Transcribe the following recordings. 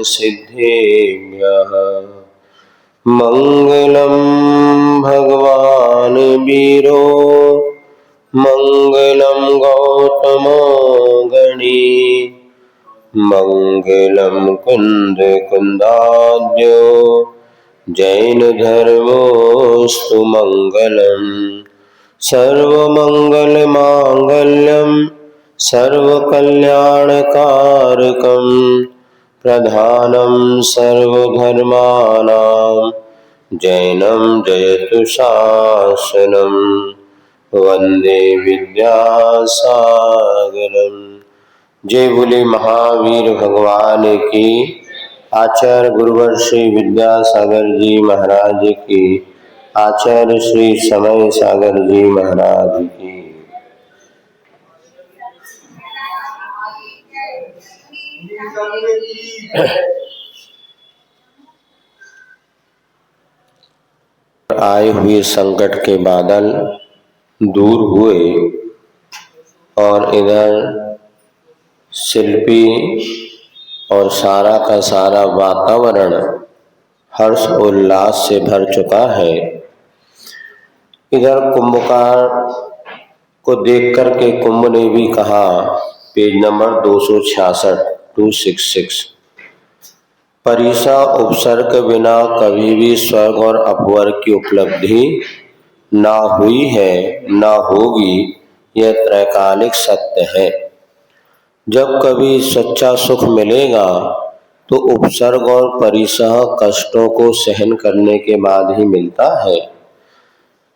सिद्धेभ्यः मङ्गलं भगवान् वीरो मङ्गलं गौतमो गणी मङ्गलं कुन्दकुन्दाद्यो जैनधर्मोऽस्तु मङ्गलम् सर्वमङ्गलमाङ्गल्यं सर्वकल्याणकारकं प्रधानं सर्वधर्माणां जैनं जयतु शासनं वन्दे विद्यासागरम्। जय बोले महावीर भगवान की। आचार्य गुरुवर श्री विद्यासागर जी महाराज की। आचार्य श्री समय सागर जी महाराज की। आए हुए संकट के बादल दूर हुए और इधर शिल्पी और सारा का सारा वातावरण हर्ष उल्लास से भर चुका है। इधर कुंभकार को देख करके कुंभ ने भी कहा, पेज नंबर 266 परिसा उपसर्ग बिना कभी भी स्वर्ग और अपवर्ग की उपलब्धि ना हुई है ना होगी, यह त्रैकालिक सत्य है। जब कभी सच्चा सुख मिलेगा तो उपसर्ग और परिसह कष्टों को सहन करने के बाद ही मिलता है।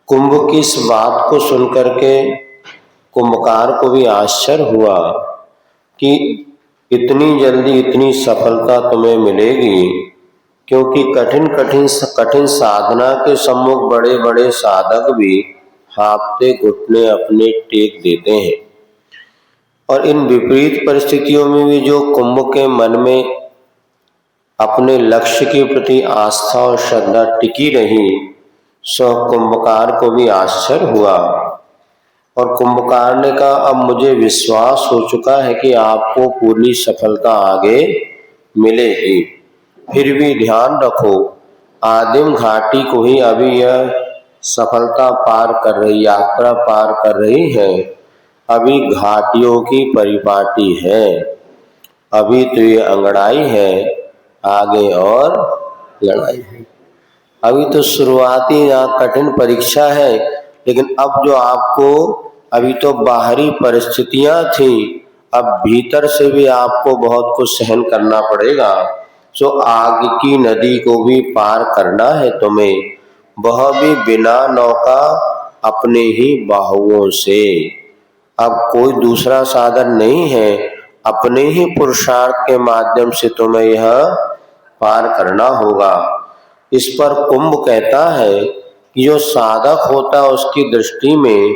कुंभ की इस बात को सुनकर के कुंभकार को भी आश्चर्य हुआ कि इतनी जल्दी इतनी सफलता तुम्हें मिलेगी, क्योंकि कठिन साधना के सम्मुख बड़े बड़े साधक भी हांफते घुटने अपने टेक देते हैं। और इन विपरीत परिस्थितियों में भी जो कुंभ के मन में अपने लक्ष्य के प्रति आस्था और श्रद्धा टिकी रही, सो कुंभकार को भी आश्चर्य हुआ। और कुंभकार ने कहा, अब मुझे विश्वास हो चुका है कि आपको पूरी सफलता आगे मिलेगी। फिर भी ध्यान रखो, आदिम घाटी को ही अभी यह सफलता पार कर रही, यात्रा पार कर रही है। अभी घाटियों की परिपाटी है, अभी तो ये अंगड़ाई है, आगे और लड़ाई है। अभी तो शुरुआती कठिन परीक्षा है, लेकिन अब जो आपको अभी तो बाहरी परिस्थितियां थी, अब भीतर से भी आपको बहुत कुछ सहन करना पड़ेगा। सो आग की नदी को भी पार करना है तुम्हें, वह भी बिना नौका अपने ही बाहुओं से। अब कोई दूसरा साधन नहीं है, अपने ही पुरुषार्थ के माध्यम से तुम्हें यह पार करना होगा। इस पर कुंभ कहता है कि जो साधक होता है उसकी दृष्टि में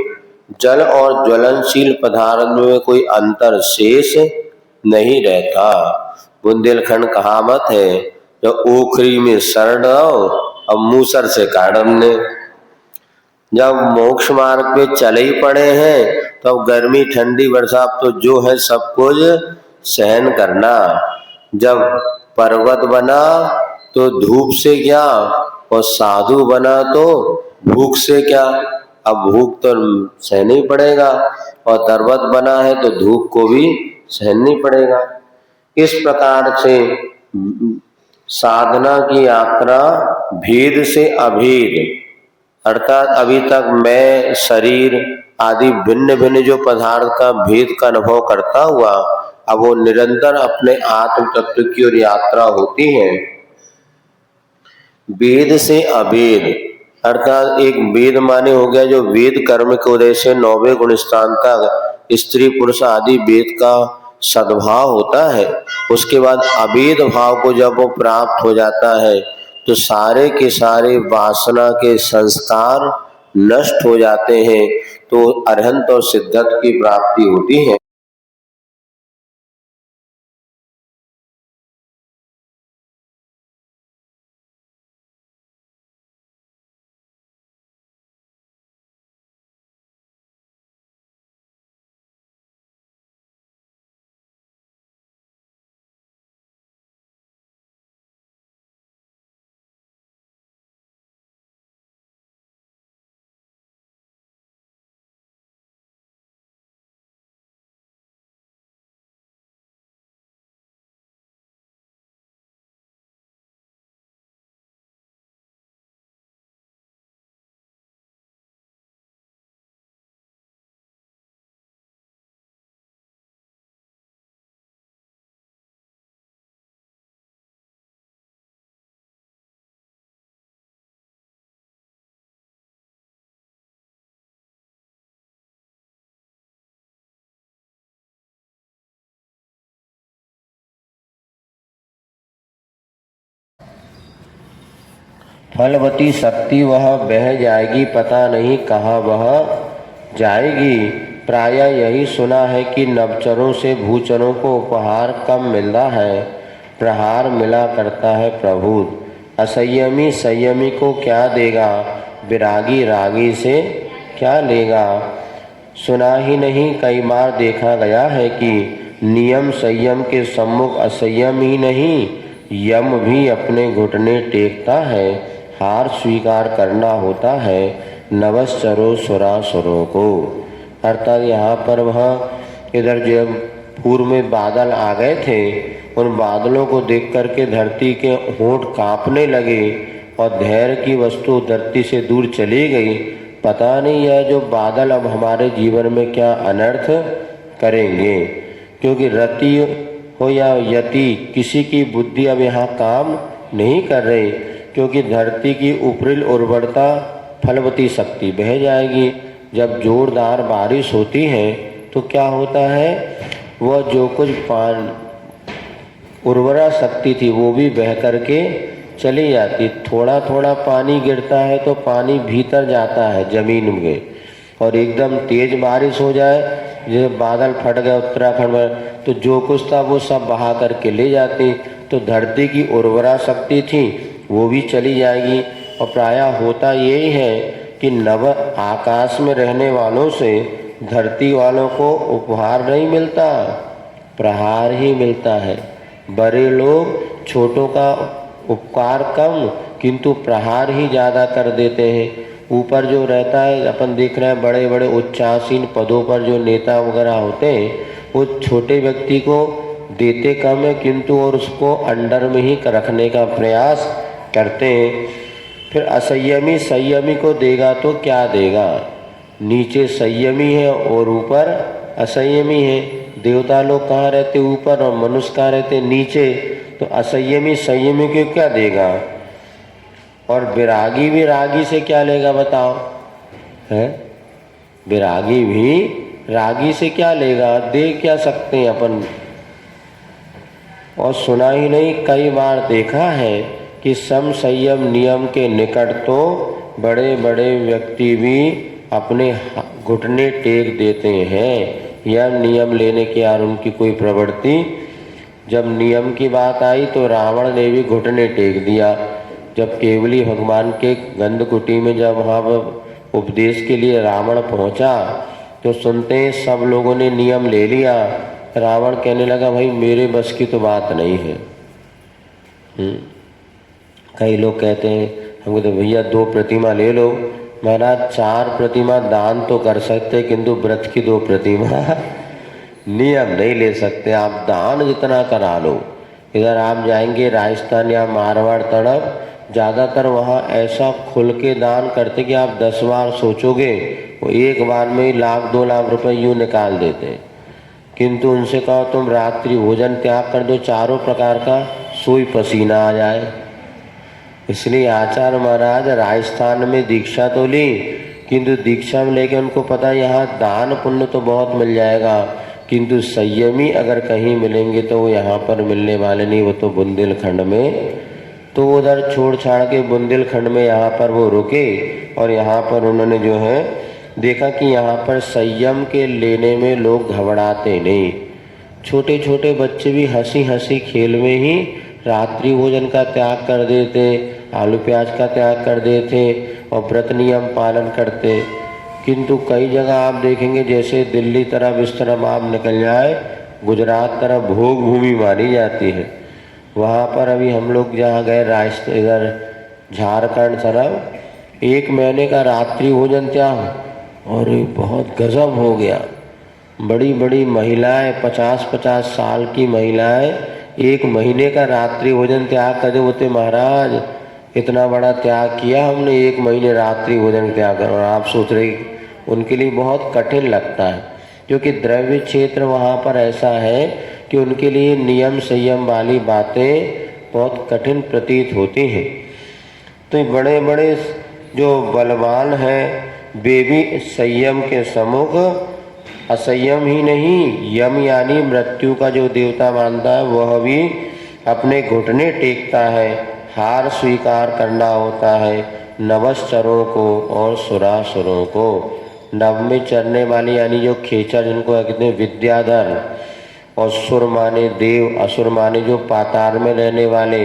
जल और ज्वलनशील पदार्थ में कोई अंतर शेष नहीं रहता। बुंदेलखंड कहावत है, जो ओखरी में सर डाओ अब मूसर से काढ़म ने। जब मोक्ष मार्ग पे चले ही पड़े हैं तो अब गर्मी ठंडी बरसात तो जो है सब कुछ सहन करना। जब पर्वत बना तो धूप से क्या, और साधु बना तो भूख से क्या। अब भूख तो सहना ही पड़ेगा, और पर्वत बना है तो धूप को भी सहना ही पड़ेगा। इस प्रकार से साधना की यात्रा भेद से अभेद, अर्थात अभी तक मैं शरीर आदि भिन्न भिन्न जो पदार्थ का भेद का अनुभव करता हुआ, अब वो निरंतर अपने आत्म तत्व की ओर यात्रा होती है। वेद से अवेद, अर्थात एक वेद माने हो गया जो वेद कर्म के उदय से 9वें गुण स्थान तक स्त्री पुरुष आदि वेद का सद्भाव होता है। उसके बाद अवेद भाव को जब वो प्राप्त हो जाता है तो सारे के सारे वासना के संस्कार नष्ट हो जाते हैं, तो अरहंत और सिद्धत की प्राप्ति होती है। फलवती शक्ति वह बह जाएगी, पता नहीं कहाँ वह जाएगी। प्रायः यही सुना है कि नवचरों से भूचरों को उपहार कम मिलता है, प्रहार मिला करता है प्रभु। असंयमी संयमी को क्या देगा, विरागी रागी से क्या लेगा। सुना ही नहीं कई बार देखा गया है कि नियम संयम के सम्मुख असंयम ही नहीं, यम भी अपने घुटने टेकता है। हार स्वीकार करना होता है नवश्चरों सुरासुरों को। अर्थात यहाँ पर वह इधर जब पूर्व में बादल आ गए थे, उन बादलों को देख करके धरती के होंठ कांपने लगे और धैर्य की वस्तु धरती से दूर चली गई। पता नहीं यह जो बादल अब हमारे जीवन में क्या अनर्थ करेंगे, क्योंकि रति हो या यति किसी की बुद्धि अब यहाँ काम नहीं कर रही, क्योंकि धरती की उपरिल उर्वरता फलवती शक्ति बह जाएगी। जब जोरदार बारिश होती है तो क्या होता है, वह जो कुछ उर्वरा शक्ति थी वो भी बह करके चली जाती। थोड़ा थोड़ा पानी गिरता है तो पानी भीतर जाता है जमीन में, और एकदम तेज बारिश हो जाए, जैसे बादल फट गए उत्तराखंड में, तो जो कुछ था वो सब बहा करके ले जाती। तो धरती की उर्वरा शक्ति थी वो भी चली जाएगी। और प्रायः होता यही है कि नव आकाश में रहने वालों से धरती वालों को उपहार नहीं मिलता, प्रहार ही मिलता है। बड़े लोग छोटों का उपकार कम, किंतु प्रहार ही ज़्यादा कर देते हैं। ऊपर जो रहता है, अपन देख रहे हैं बड़े बड़े उच्चासीन पदों पर जो नेता वगैरह होते हैं, वो छोटे व्यक्ति को देते कम है, किंतु और उसको अंडर में ही रखने का प्रयास करते हैं। फिर असंयमी संयमी को देगा तो क्या देगा। नीचे संयमी है और ऊपर असंयमी है। देवता लोग कहाँ रहते, ऊपर, और मनुष्य कहाँ रहते, नीचे। तो असंयमी संयमी को क्या देगा, और विरागी भी रागी से क्या लेगा बताओ, है। विरागी भी रागी से क्या लेगा, दे क्या सकते हैं अपन। और सुना ही नहीं कई बार देखा है कि सम संयम नियम के निकट तो बड़े बड़े व्यक्ति भी अपने घुटने टेक देते हैं। यह नियम लेने की यार उनकी कोई प्रवृत्ति, जब नियम की बात आई तो रावण ने भी घुटने टेक दिया। जब केवली भगवान के गंधकुटी में जब वहाँ पर उपदेश के लिए रावण पहुँचा तो सुनते हैं सब लोगों ने नियम ले लिया। रावण कहने लगा भाई मेरे बस की तो बात नहीं है। कई लोग कहते हैं हमको तो भैया 2 प्रतिमा ले लो। महाराज 4 प्रतिमा दान तो कर सकते, किंतु व्रत की 2 प्रतिमा नियम नहीं ले सकते। आप दान जितना करा लो। इधर आप जाएंगे राजस्थान या मारवाड़ तरफ, ज़्यादातर वहाँ ऐसा खुल के दान करते कि आप 10 बार सोचोगे, वो एक बार में ही 1,00,000 2,00,000 रुपये यूँ निकाल देते। किंतु उनसे कहो तुम रात्रि भोजन त्याग कर दो, चारों प्रकार का सोई पसीना आ जाए। इसलिए आचार्य महाराज राजस्थान में दीक्षा तो ली, किंतु दीक्षा में लेके उनको पता यहाँ दान पुण्य तो बहुत मिल जाएगा, किंतु संयमी अगर कहीं मिलेंगे तो वो यहाँ पर मिलने वाले नहीं। वो तो बुंदेलखंड में, तो उधर छोड़ छाड़ के बुंदेलखंड में यहाँ पर वो रुके, और यहाँ पर उन्होंने जो है देखा कि यहाँ पर संयम के लेने में लोग घबराते नहीं। छोटे छोटे बच्चे भी हंसी हंसी खेल में ही रात्रि भोजन का त्याग कर देते, आलू प्याज का त्याग कर देते और व्रत नियम पालन करते। किंतु कई जगह आप देखेंगे, जैसे दिल्ली तरफ इस तरफ आप निकल जाए, गुजरात तरफ भोग भूमि मानी जाती है। वहाँ पर अभी हम लोग जहाँ गए राजस्थान, इधर झारखंड तरफ, 1 महीने का रात्रि भोजन त्याग, और बहुत गजब हो गया। बड़ी बड़ी महिलाएं, 50-50 साल की महिलाएं 1 महीने का रात्रि भोजन त्याग कर दे। बोलते महाराज इतना बड़ा त्याग किया हमने, 1 महीने रात्रि भोजन त्याग कर। और आप सोच रहे उनके लिए बहुत कठिन लगता है, क्योंकि द्रव्य क्षेत्र वहाँ पर ऐसा है कि उनके लिए नियम संयम वाली बातें बहुत कठिन प्रतीत होती हैं। तो बड़े बड़े जो बलवान हैं वे भी संयम के सम्मुख असंयम ही नहीं, यम यानी मृत्यु का जो देवता मानता है वह भी अपने घुटने टेकता है। हार स्वीकार करना होता है नवश्चरों को और सुरासुरों को। नव में चरने वाली यानी जो खेचर जिनको कहते हैं विद्याधर, और सुर माने देव, असुर माने जो पाताल में रहने वाले,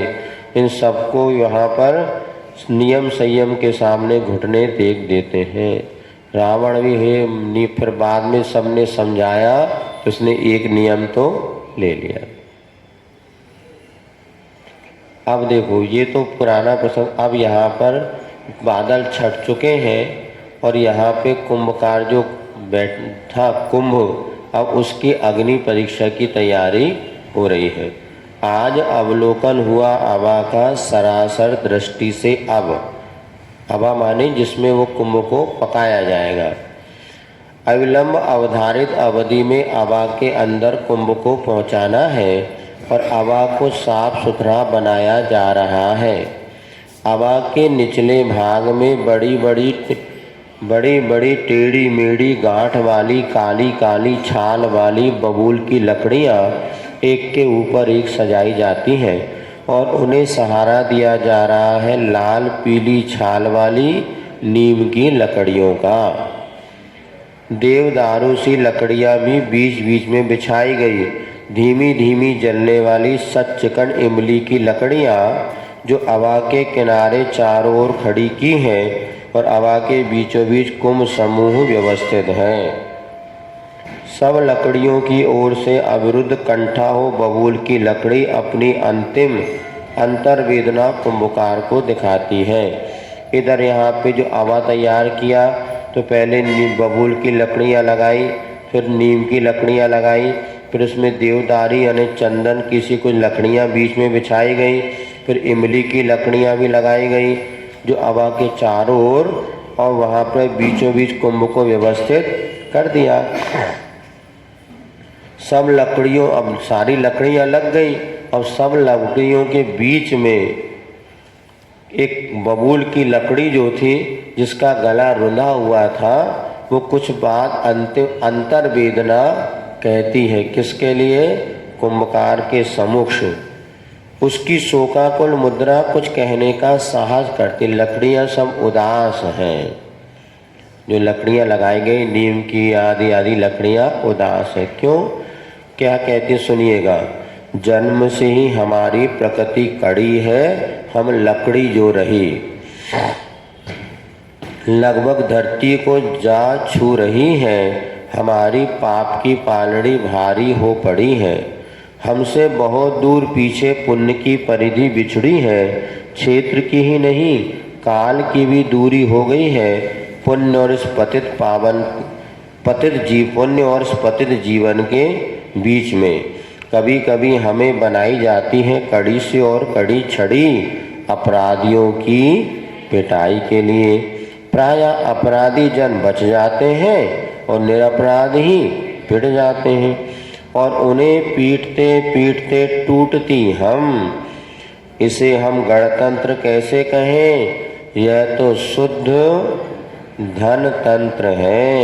इन सबको यहाँ पर नियम संयम के सामने घुटने टेक देते हैं। रावण भी है, फिर बाद में सबने समझाया तो उसने एक नियम तो ले लिया। अब देखो ये तो पुराना प्रसंग। अब यहाँ पर बादल छट चुके हैं और यहाँ पे कुंभकार जो बैठा कुंभ, अब उसकी अग्नि परीक्षा की तैयारी हो रही है। आज अवलोकन हुआ अवा का सरासर दृष्टि से। अब अवा माने जिसमें वो कुंभ को पकाया जाएगा। अविलंब अवधारित अवधि में अवा के अंदर कुंभ को पहुंचाना है और अवा को साफ सुथरा बनाया जा रहा है। अवा के निचले भाग में बड़ी बड़ी टेढ़ी मेढ़ी गांठ वाली काली काली छाल वाली बबूल की लकड़ियाँ एक के ऊपर एक सजाई जाती हैं और उन्हें सहारा दिया जा रहा है लाल पीली छाल वाली नीम की लकड़ियों का। देवदारू सी लकड़ियाँ भी बीच बीच में बिछाई गई। धीमी धीमी जलने वाली सच्चिकन इमली की लकड़ियाँ जो अवा के किनारे चारों ओर खड़ी की हैं और अवा के बीचों बीच कुंभ समूह व्यवस्थित हैं। सब लकड़ियों की ओर से अविरुद्ध कंठा हो बबूल की लकड़ी अपनी अंतिम अंतर्वेदना कुंभकार को दिखाती है। इधर यहाँ पे जो अवा तैयार किया तो पहले बबूल की लकड़ियाँ लगाई, फिर नीम की लकड़ियाँ लगाई, फिर उसमें देवदारी यानी चंदन किसी कुछ लकड़ियाँ बीच में बिछाई गई, फिर इमली की लकड़ियाँ भी लगाई गई जो अवा के चारों ओर, और वहाँ पर बीचों बीच कुंभ को व्यवस्थित कर दिया। सब लकड़ियों, अब सारी लकड़ियाँ लग गई और सब लकड़ियों के बीच में एक बबूल की लकड़ी जो थी जिसका गला रुंधा हुआ था वो कुछ बात अंतर्वेदना कहती है। किसके लिए? कुंभकार के सम्मुख। उसकी शोकाकुल मुद्रा कुछ कहने का साहस करती। लकड़ियाँ सब उदास हैं, जो लकड़ियाँ लगाई गई नीम की आदि आदि लकड़ियाँ उदास है। क्यों? क्या कहती सुनिएगा। जन्म से ही हमारी प्रकृति कड़ी है, हम लकड़ी जो रही, लगभग धरती को जा छू रही है, हमारी पाप की पालड़ी भारी हो पड़ी है। हमसे बहुत दूर पीछे पुण्य की परिधि बिछड़ी है, क्षेत्र की ही नहीं काल की भी दूरी हो गई है। पुण्य और इस पुण्य और इस पतित जीवन के बीच में कभी कभी हमें बनाई जाती है कड़ी से और कड़ी छड़ी अपराधियों की पिटाई के लिए। प्रायः अपराधी जन बच जाते हैं और निरपराध ही पिट जाते हैं और उन्हें पीटते पीटते टूटती हम। इसे हम गणतंत्र कैसे कहें? यह तो शुद्ध धन तंत्र है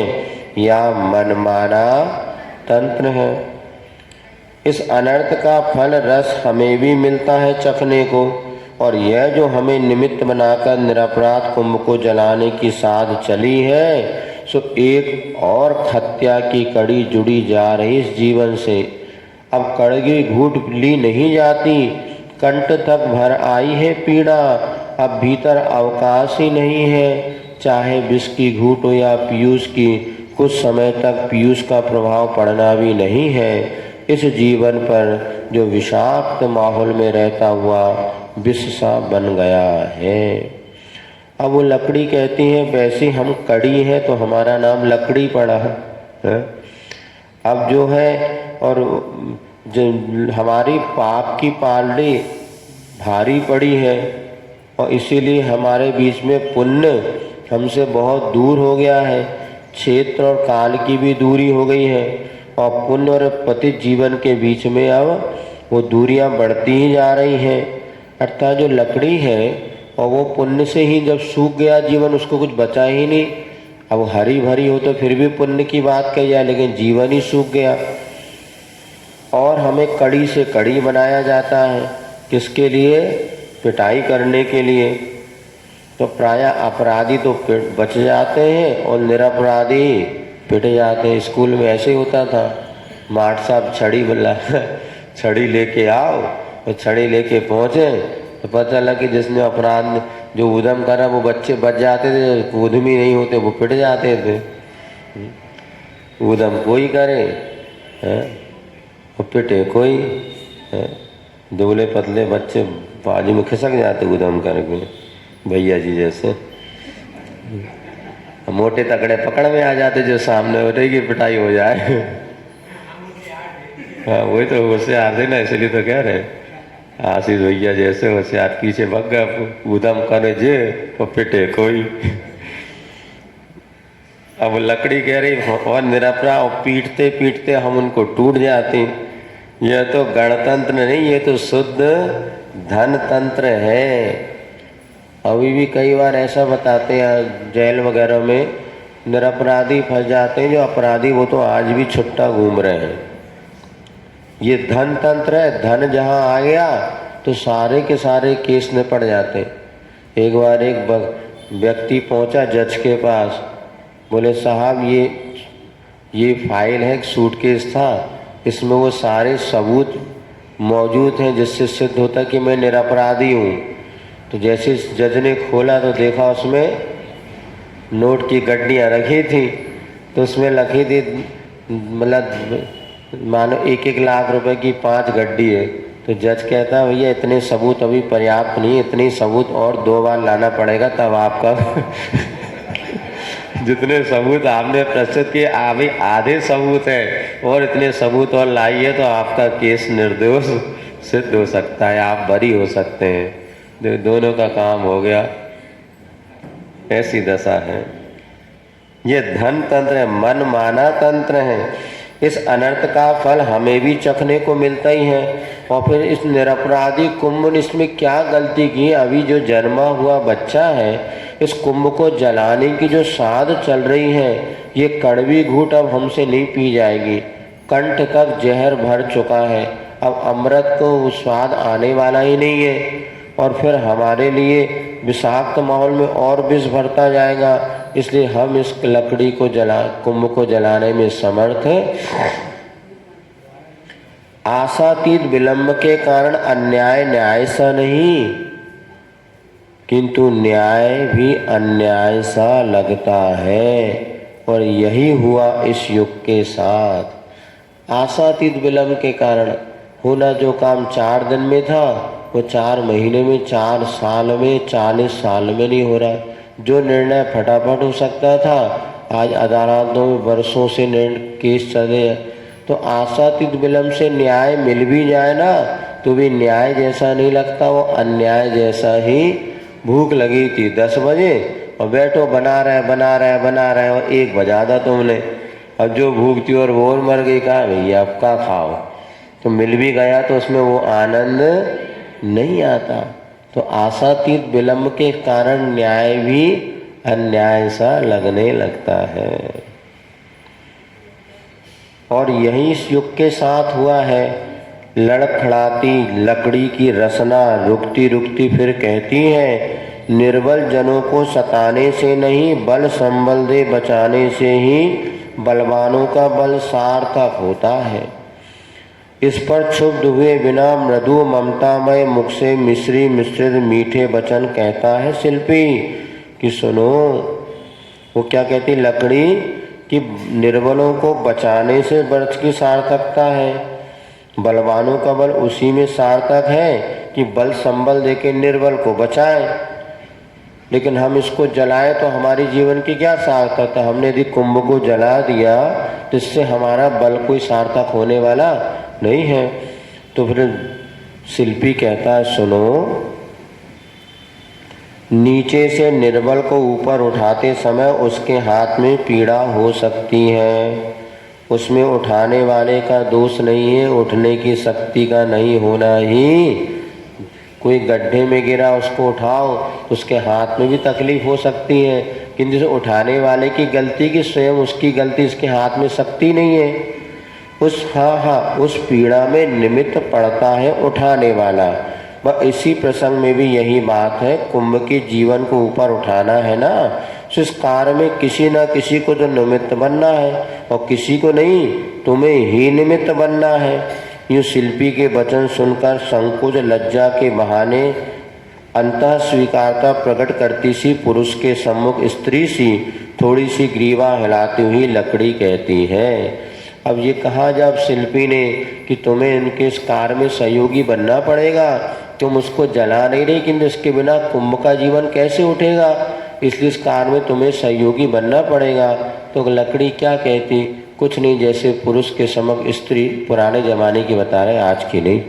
या मनमाना तंत्र है। इस अनर्थ का फल रस हमें भी मिलता है चखने को, और यह जो हमें निमित्त बनाकर निरपराध कुंभ को जलाने की साध चली है, सो एक और हत्या की कड़ी जुड़ी जा रही इस जीवन से। अब कड़गी घूट ली नहीं जाती, कंठ तक भर आई है पीड़ा, अब भीतर अवकाश ही नहीं है। चाहे विष की घूट हो या पीयूष की, कुछ समय तक पीयूष का प्रभाव पड़ना भी नहीं है। इस जीवन पर जो विषाक्त माहौल में रहता हुआ विष सा बन गया है। अब वो लकड़ी कहती है वैसे हम कड़ी हैं तो हमारा नाम लकड़ी पड़ा है। अब जो है और जो हमारी पाप की पालड़ी भारी पड़ी है और इसीलिए हमारे बीच में पुण्य हमसे बहुत दूर हो गया है। क्षेत्र और काल की भी दूरी हो गई है और पुण्य और पतित जीवन के बीच में अब वो दूरियां बढ़ती ही जा रही हैं। अर्थात जो लकड़ी है और वो पुण्य से ही जब सूख गया जीवन, उसको कुछ बचा ही नहीं। अब हरी भरी हो तो फिर भी पुण्य की बात कही जाए, लेकिन जीवन ही सूख गया और हमें कड़ी से कड़ी बनाया जाता है। किसके लिए? पिटाई करने के लिए। तो प्रायः अपराधी तो बच जाते हैं और निरपराधी पिट जाते हैं। स्कूल में ऐसे ही होता था, मास्टर साहब छड़ी बोला छड़ी लेके आओ, और छड़ी लेके पहुँचे तो पता लगा कि जिसने अपराध जो उद्यम करा वो बच्चे बच जाते थे, उद्यमी नहीं होते वो पिट जाते थे। उद्यम कोई करे और पिटे कोई है। दुबले पतले बच्चे बाजू में खिसक जाते उद्यम करके, भैया जी जैसे। मोटे तगड़े पकड़ में आ जाते जो सामने होते की पिटाई हो जाए। हाँ वही तो होशियार थे ना, इसलिए तो कह रहे आशीष भैया जैसे होशियार, पीछे भग गए उद्यम करे जे तो पिटे कोई। अब लकड़ी कह रही और निरपराध, और पीटते पीटते हम उनको टूट जाते। यह तो गणतंत्र नहीं, ये तो शुद्ध धनतंत्र है। अभी भी कई बार ऐसा बताते हैं जेल वगैरह में निरपराधी फंस जाते हैं, जो अपराधी वो तो आज भी छुट्टा घूम रहे हैं। ये धनतंत्र है, धन जहाँ आ गया तो सारे के सारे केस निपट जाते। एक बार एक व्यक्ति पहुंचा जज के पास, बोले साहब ये फाइल है, सूटकेस था, इसमें वो सारे सबूत मौजूद हैं जिससे सिद्ध होता कि मैं निरपराधी हूँ। तो जैसे जज ने खोला तो देखा उसमें नोट की गड्डियाँ रखी थी। तो उसमें लिखी थी मतलब मानो 1-1 लाख रुपए की 5 गड्डी है। तो जज कहता भैया इतने सबूत अभी पर्याप्त नहीं, इतने सबूत और 2 बार लाना पड़ेगा तब आपका जितने सबूत आपने प्रस्तुत किए अभी आधे सबूत है, और इतने सबूत और लाइए तो आपका केस निर्दोष सिद्ध हो सकता है, आप बरी हो सकते हैं। दोनों का काम हो गया। ऐसी दशा है। ये धन तंत्र है, मन माना तंत्र है। इस अनर्थ का फल हमें भी चखने को मिलता ही है। और फिर इस निरपराधी कुंभ ने इसमें क्या गलती की? अभी जो जन्मा हुआ बच्चा है, इस कुंभ को जलाने की जो साध चल रही है, ये कड़वी घूंट अब हमसे नहीं पी जाएगी। कंठ तक जहर भर चुका है, अब अमृत को स्वाद आने वाला ही नहीं है। और फिर हमारे लिए विषाक्त माहौल में और विष भरता जाएगा। इसलिए हम इस लकड़ी को कुंभ को जलाने में समर्थ हैं। आशातीत विलंब के कारण अन्याय न्याय सा नहीं, किंतु न्याय भी अन्याय सा लगता है। और यही हुआ इस युग के साथ। आशातीत विलंब के कारण होना जो काम 4 दिन में था वो 4 महीने में, 4 साल में, 40 साल में नहीं हो रहा। जो निर्णय फटाफट हो सकता था आज अदालतों में वर्षों से केस चले। तो आशातीत विलंब से न्याय मिल भी जाए ना तो भी न्याय जैसा नहीं लगता, वो अन्याय जैसा ही। भूख लगी थी 10 बजे और बैठो बना रहे और 1 बजा था तुमने। अब जो भूख थी और वो मर गई, कहा भैया अब का खाओ। तो मिल भी गया तो उसमें वो आनंद नहीं आता। तो आशातीत विलंब के कारण न्याय भी अन्याय सा लगने लगता है। और यही इस युग के साथ हुआ है। लड़खड़ाती लकड़ी की रसना रुकती रुकती फिर कहती है, निर्बल जनों को सताने से नहीं, बल संबल दे बचाने से ही बलवानों का बल सार्थक होता है। इस पर क्षुब्ध हुए बिना मृदु ममतामय मुख से मिश्री मिश्रित मीठे वचन कहता है शिल्पी कि सुनो। वो क्या कहती? लकड़ी कि निर्बलों को बचाने से वृक्ष की सार्थकता है, बलवानों का बल उसी में सार्थक है कि बल संबल देके निर्बल को बचाए। लेकिन हम इसको जलाए तो हमारी जीवन की क्या सार्थकता? हमने यदि कुंभ को जला दिया तो इससे हमारा बल कोई सार्थक होने वाला नहीं है। तो फिर शिल्पी कहता है सुनो, नीचे से निर्बल को ऊपर उठाते समय उसके हाथ में पीड़ा हो सकती है, उसमें उठाने वाले का दोष नहीं है, उठने की शक्ति का नहीं होना ही। कोई गड्ढे में गिरा उसको उठाओ उसके हाथ में भी तकलीफ हो सकती है, किंतु उठाने वाले की गलती की स्वयं उसकी गलती, इसके हाथ में शक्ति नहीं है। उस पीड़ा में निमित्त पड़ता है उठाने वाला। वह इसी प्रसंग में भी यही बात है, कुंभ के जीवन को ऊपर उठाना है ना, तो इस कार्य में किसी न किसी को तो निमित्त बनना है, और किसी को नहीं, तुम्हें ही निमित्त बनना है। यूँ शिल्पी के वचन सुनकर संकोच लज्जा के बहाने अंतः स्वीकारता प्रकट करती सी पुरुष के सम्मुख स्त्री सी थोड़ी सी ग्रीवा हिलाती हुई लकड़ी कहती है। अब ये कहा जब शिल्पी ने कि तुम्हें इनके इस कार्य में सहयोगी बनना पड़ेगा, तुम उसको जला नहीं रही, किंतु इसके बिना कुंभ का जीवन कैसे उठेगा, इसलिए इस कार्य में तुम्हें सहयोगी बनना पड़ेगा। तो लकड़ी क्या कहती, कुछ नहीं, जैसे पुरुष के समक्ष स्त्री, पुराने जमाने की बता रहे, आज की नहीं।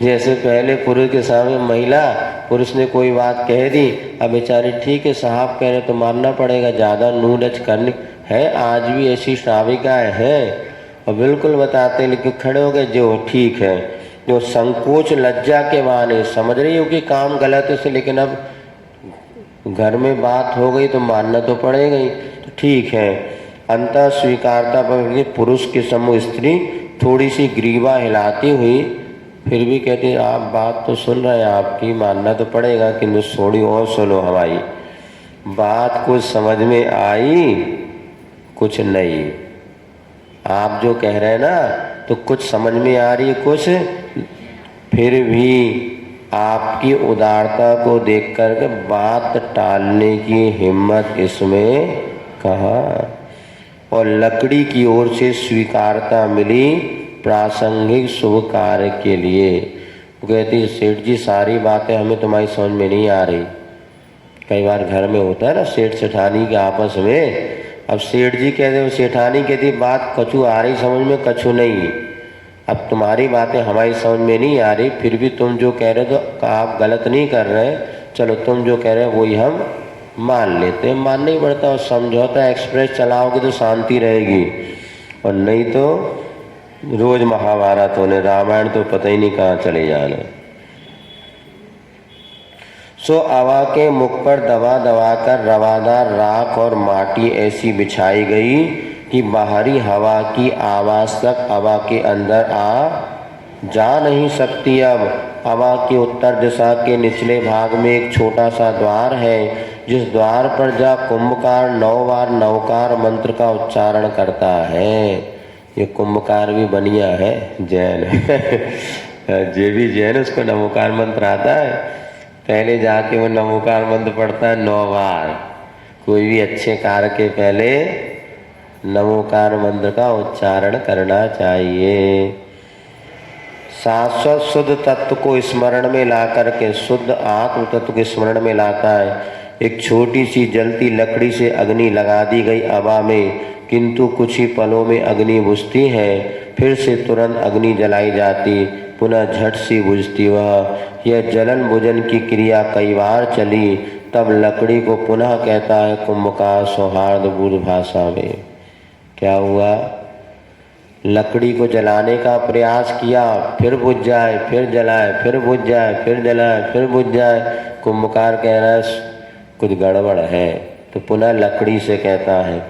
जैसे पहले पुरुष के सामने महिला, पुरुष ने कोई बात कह दी, अब बेचारी ठीक है साहब कह रहे तो मानना पड़ेगा, ज़्यादा नूडच करनी है। आज भी ऐसी श्राविकाएँ हैं और बिल्कुल बताते, लेकिन खड़े हो गए जो ठीक है, जो संकोच लज्जा के बहाने समझ रही हो कि काम गलत है, लेकिन अब घर में बात हो गई तो मानना तो पड़ेगा ही, तो ठीक है। अंतः स्वीकारता पर पुरुष के सम्मुख स्त्री थोड़ी सी ग्रीवा हिलाती हुई फिर भी कहती, आप बात तो सुन रहे हैं, आपकी मानना तो पड़ेगा, किंतु थोड़ी और सुनो हमारी बात, कुछ समझ में आई कुछ नहीं। आप जो कह रहे हैं ना तो कुछ समझ में आ रही है कुछ, फिर भी आपकी उदारता को देख कर के बात टालने की हिम्मत इसमें कहाँ। और लकड़ी की ओर से स्वीकारता मिली प्रासंगिक शुभ कार्य के लिए। वो कहती, सेठ जी सारी बातें हमें तुम्हारी समझ में नहीं आ रही। कई बार घर में होता है ना सेठ सेठानी के आपस में, अब सेठ जी कहते हो, सेठानी कहती बात कछु आ रही समझ में, कछु नहीं। अब तुम्हारी बातें हमारी समझ में नहीं आ रही, फिर भी तुम जो कह रहे हो तो आप गलत नहीं कर रहे, चलो तुम जो कह रहे हो वही हम मान लेते हैं। मानना ही पड़ता है, और समझौता एक्सप्रेस चलाओगे तो शांति रहेगी, और नहीं तो रोज महाभारत होने, रामायण तो पता ही नहीं कहाँ चले जाने। सो अवा के मुख पर दबा दबा कर रवादार राख और माटी ऐसी बिछाई गई कि बाहरी हवा की आवाज़ तक अवा के अंदर आ जा नहीं सकती। अब अवा की उत्तर दिशा के निचले भाग में एक छोटा सा द्वार है, जिस द्वार पर जा कुंभकार 9 बार नवकार मंत्र का उच्चारण करता है। ये कुंभकार भी बढ़िया है, जैन है जे भी जैन, उसको नमोकार मंत्र आता है, पहले जाके वो नमोकार मंत्र पढ़ता है 9 बार। कोई भी अच्छे कार्य के पहले नमोकार मंत्र का उच्चारण करना चाहिए। शाश्वत शुद्ध तत्व को स्मरण में ला करके शुद्ध आत्म तत्व के स्मरण में लाता है। एक छोटी सी जलती लकड़ी से अग्नि लगा दी गई हवा में, किंतु कुछ ही पलों में अग्नि बुझती है, फिर से तुरंत अग्नि जलाई जाती, पुनः झट सी बुझती। वह यह जलन बुझन की क्रिया कई बार चली, तब लकड़ी को पुनः कहता है कुंभकार सौहार्द बुद्ध भाषा में। क्या हुआ, लकड़ी को जलाने का प्रयास किया, फिर बुझ जाए, फिर जलाए, फिर बुझ जाए, फिर जलाए, फिर बुझ जाए। कुंभकार कह रहा है कुछ गड़बड़ है, तो पुनः लकड़ी से कहता है,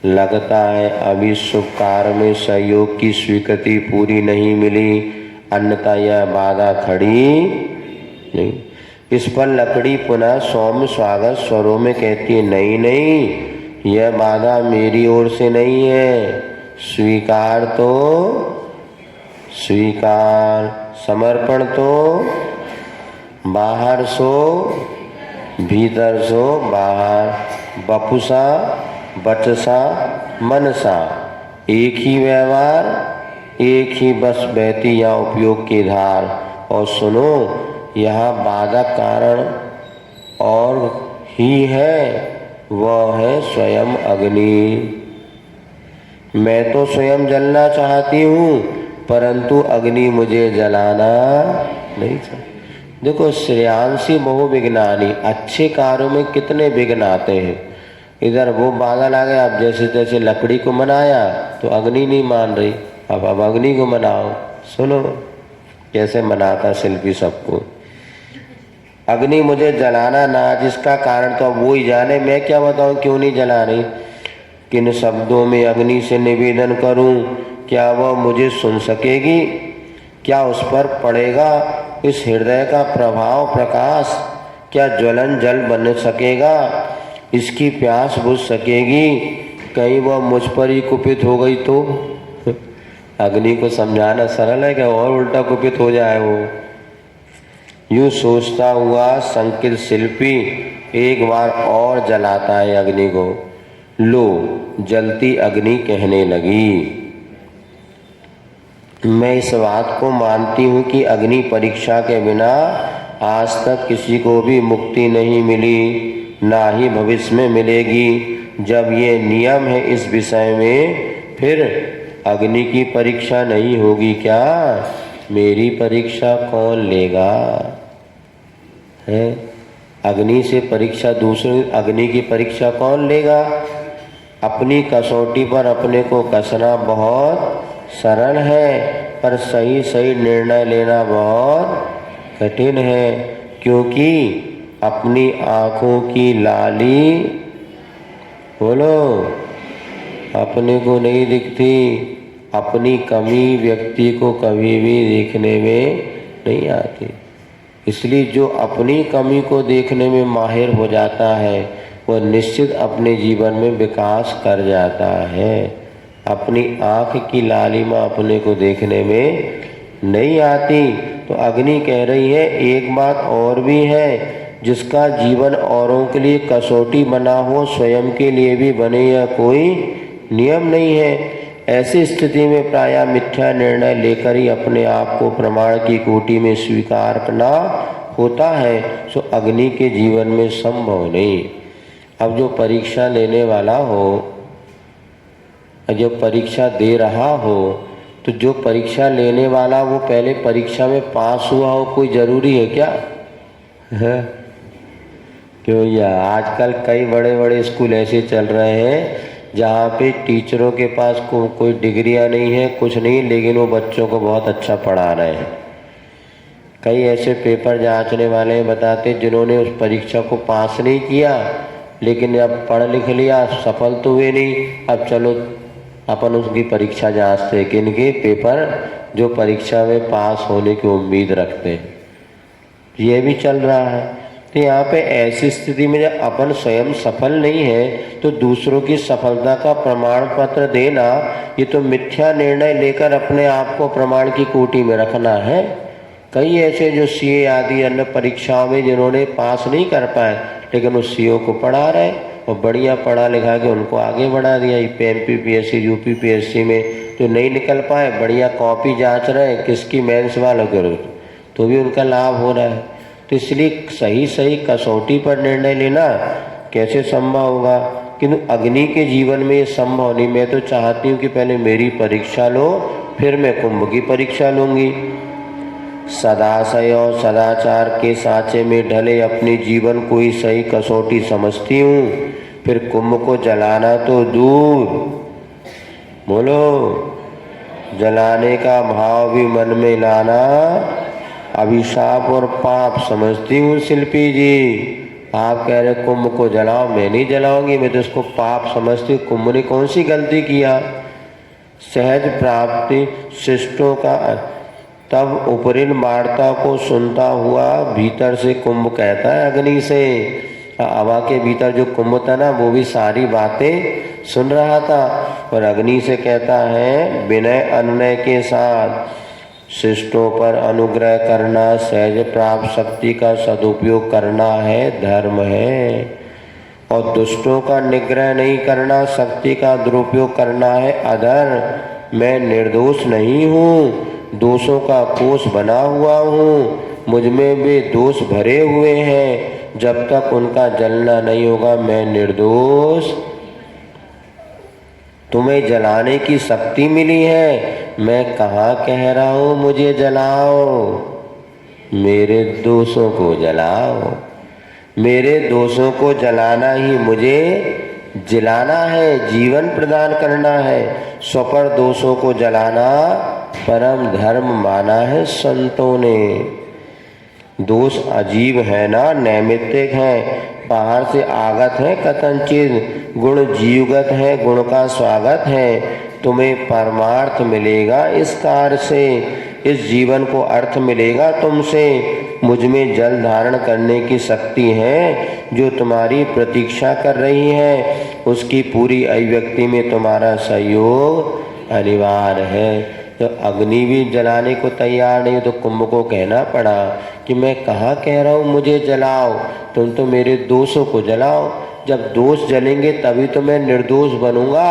लगता है अभी शुभ कार्य में सहयोग की स्वीकृति पूरी नहीं मिली, अन्यथा यह बाधा खड़ी नहीं। इस पर लकड़ी पुनः सौम्य स्वागत स्वरों में कहती है, नहीं नहीं, यह बाधा मेरी ओर से नहीं है, स्वीकार तो स्वीकार, समर्पण तो बाहर सो भीतर सो बाहर, बपुसा बचसा मनसा, एक ही व्यवहार एक ही बस बहती या उपयोग की धार। और सुनो, यहाँ बाधा कारण और ही है, वह है स्वयं अग्नि। मैं तो स्वयं जलना चाहती हूँ, परंतु अग्नि मुझे जलाना नहीं चाहती। देखो श्रेयांसी बहुविघ्नानि, अच्छे कार्यों में कितने विघ्न आते हैं। इधर वो बादल आ गया, अब जैसे तैसे लकड़ी को मनाया तो अग्नि नहीं मान रही, अब अग्नि को मनाओ। सुनो कैसे मनाता शिल्पी सबको, अग्नि मुझे जलाना ना, जिसका कारण तो अब वो ही जाने, मैं क्या बताऊं क्यों नहीं जला रही। किन शब्दों में अग्नि से निवेदन करूं, क्या वह मुझे सुन सकेगी, क्या उस पर पड़ेगा इस हृदय का प्रभाव प्रकाश क्या ज्वलन जल बन सकेगा? इसकी प्यास बुझ सकेगी? कहीं वह मुझ पर ही कुपित हो गई तो? अग्नि को समझाना सरल है कि और उल्टा कुपित हो जाए वो। यूं सोचता हुआ संकित शिल्पी एक बार और जलाता है अग्नि को। लो, जलती अग्नि कहने लगी, मैं इस बात को मानती हूँ कि अग्नि परीक्षा के बिना आज तक किसी को भी मुक्ति नहीं मिली, ना ही भविष्य में मिलेगी। जब ये नियम है इस विषय में, फिर अग्नि की परीक्षा नहीं होगी क्या? मेरी परीक्षा कौन लेगा? है अग्नि से परीक्षा दूसरी, अग्नि की परीक्षा कौन लेगा? अपनी कसौटी पर अपने को कसना बहुत सरल है, पर सही सही निर्णय लेना बहुत कठिन है, क्योंकि अपनी आँखों की लाली, बोलो, अपने को नहीं दिखती। अपनी कमी व्यक्ति को कभी भी देखने में नहीं आती। इसलिए जो अपनी कमी को देखने में माहिर हो जाता है वह निश्चित अपने जीवन में विकास कर जाता है। अपनी आँख की लालिमा अपने को देखने में नहीं आती। तो अग्नि कह रही है एक बात और भी है, जिसका जीवन औरों के लिए कसौटी बना हो, स्वयं के लिए भी बने, या कोई नियम नहीं है। ऐसी स्थिति में प्रायः मिथ्या निर्णय लेकर ही अपने आप को प्रमाण की कोटि में स्वीकार करना होता है। सो अग्नि के जीवन में संभव नहीं। अब जो परीक्षा लेने वाला हो, जो परीक्षा दे रहा हो, तो जो परीक्षा लेने वाला वो पहले परीक्षा में पास हुआ हो, कोई ज़रूरी है क्या? है क्यों? या आजकल कई बड़े बड़े स्कूल ऐसे चल रहे हैं जहाँ पे टीचरों के पास कोई डिग्रियाँ नहीं है, कुछ नहीं, लेकिन वो बच्चों को बहुत अच्छा पढ़ा रहे हैं। कई ऐसे पेपर जांचने वाले बताते जिन्होंने उस परीक्षा को पास नहीं किया, लेकिन अब पढ़ लिख लिया, सफल तो हुए नहीं, अब चलो अपन उसकी परीक्षा जांचते हैं कि इनके पेपर जो परीक्षा में पास होने की उम्मीद रखते हैं। ये भी चल रहा है। तो यहाँ पे ऐसी स्थिति में जब अपन स्वयं सफल नहीं है तो दूसरों की सफलता का प्रमाण पत्र देना, ये तो मिथ्या निर्णय लेकर अपने आप को प्रमाण की कोटि में रखना है। कई ऐसे जो सीए आदि अन्य परीक्षाओं में जिन्होंने पास नहीं कर पाए, लेकिन उस सीओ को पढ़ा रहे और बढ़िया पढ़ा लिखा के उनको आगे बढ़ा दिया। एमपीपीएससी यूपीपीएससी में तो नहीं निकल पाए, बढ़िया कॉपी जांच रहे हैं किसकी, मेंस वालों के, तो भी उनका लाभ हो रहा है। तो इसलिए सही सही कसौटी पर निर्णय लेना कैसे संभव होगा? किंतु अग्नि के जीवन में ये संभव नहीं। मैं तो चाहती हूँ कि पहले मेरी परीक्षा लो, फिर मैं कुंभ की परीक्षा लूँगी। सदाशय और सदाचार के सांचे में ढले अपने जीवन को ही सही कसौटी समझती हूँ, फिर कुंभ को जलाना तो दूर, बोलो, जलाने का भाव भी मन में लाना अभिशाप और पाप समझती हूँ। शिल्पी जी, आप कह रहे कुंभ को जलाओ, मैं नहीं जलाऊंगी, मैं तो इसको पाप समझती हूँ। कुंभ ने कौन सी गलती किया? सहज प्राप्ति शिष्टों का। तब उपरिन वार्ता को सुनता हुआ भीतर से कुंभ कहता है अग्नि से, हवा के भीतर जो कुंभ था ना, वो भी सारी बातें सुन रहा था और अग्नि से कहता है विनय अनुनय के साथ, शिष्टों पर अनुग्रह करना, सहज प्राप्त शक्ति का सदुपयोग करना है, धर्म है, और दुष्टों का निग्रह नहीं करना, शक्ति का दुरुपयोग करना है, अधर्म। मैं निर्दोष नहीं हूँ, दोषों का कोष बना हुआ हूँ, मुझ में भी दोष भरे हुए हैं, जब तक उनका जलना नहीं होगा मैं निर्दोष। तुम्हें जलाने की शक्ति मिली है, मैं कहाँ कह रहा हूँ मुझे जलाओ, मेरे दोषों को जलाओ। मेरे दोषों को जलाना ही मुझे जलाना है, जीवन प्रदान करना है। स्वपर दोषों को जलाना परम धर्म माना है संतों ने। दोष अजीब है ना, नैमित्तिक है, बाहर से आगत है कथनचित, गुण जीवगत है, गुण का स्वागत है। तुम्हें परमार्थ मिलेगा इस कार्य से। इस जीवन को अर्थ मिलेगा तुमसे। मुझ में जल धारण करने की शक्ति है जो तुम्हारी प्रतीक्षा कर रही है, उसकी पूरी अभिव्यक्ति में तुम्हारा सहयोग अनिवार्य है। तो अग्नि भी जलाने को तैयार नहीं, तो कुंभ को कहना पड़ा कि मैं कहाँ कह रहा हूँ मुझे जलाओ, तुम तो मेरे दोषों को जलाओ। जब दोष जलेंगे तभी तो मैं निर्दोष बनूंगा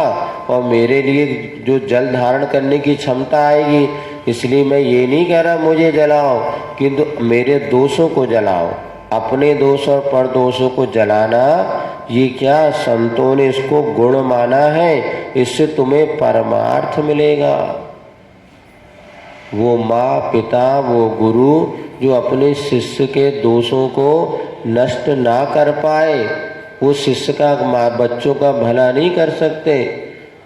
और मेरे लिए जो जल धारण करने की क्षमता आएगी। इसलिए मैं ये नहीं कह रहा मुझे जलाओ, किंतु मेरे दोषों को जलाओ। अपने दोष और पर दोषों को जलाना, ये क्या संतों ने इसको गुण माना है, इससे तुम्हें परमार्थ मिलेगा। वो माँ पिता, वो गुरु जो अपने शिष्य के दोषों को नष्ट ना कर पाए, वो शिष्य का बच्चों का भला नहीं कर सकते।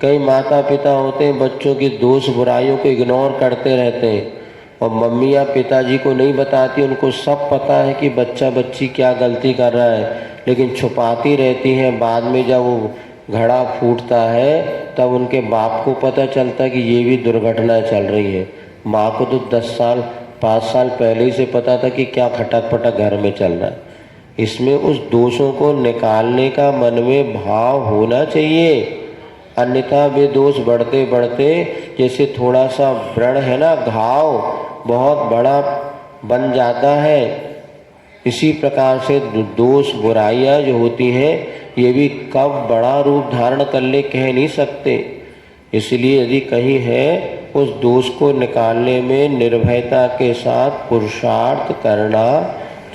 कई माता पिता होते हैं बच्चों की दोष बुराइयों को इग्नोर करते रहते हैं और मम्मी या पिताजी को नहीं बताती, उनको सब पता है कि बच्चा बच्ची क्या गलती कर रहा है, लेकिन छुपाती रहती हैं। बाद में जब वो घड़ा फूटता है तब उनके बाप को पता चलता है कि ये भी दुर्घटना चल रही है। माँ को तो 10 साल 5 साल पहले ही से पता था कि क्या खटक पटक घर में चल रहा है। इसमें उस दोषों को निकालने का मन में भाव होना चाहिए, अन्यथा वे दोष बढ़ते बढ़ते, जैसे थोड़ा सा व्रण है ना, घाव बहुत बड़ा बन जाता है। इसी प्रकार से दोष बुराइयाँ जो होती हैं ये भी कब बड़ा रूप धारण कर ले कह नहीं सकते। इसलिए यदि कहीं है, उस दोष को निकालने में निर्भयता के साथ पुरुषार्थ करना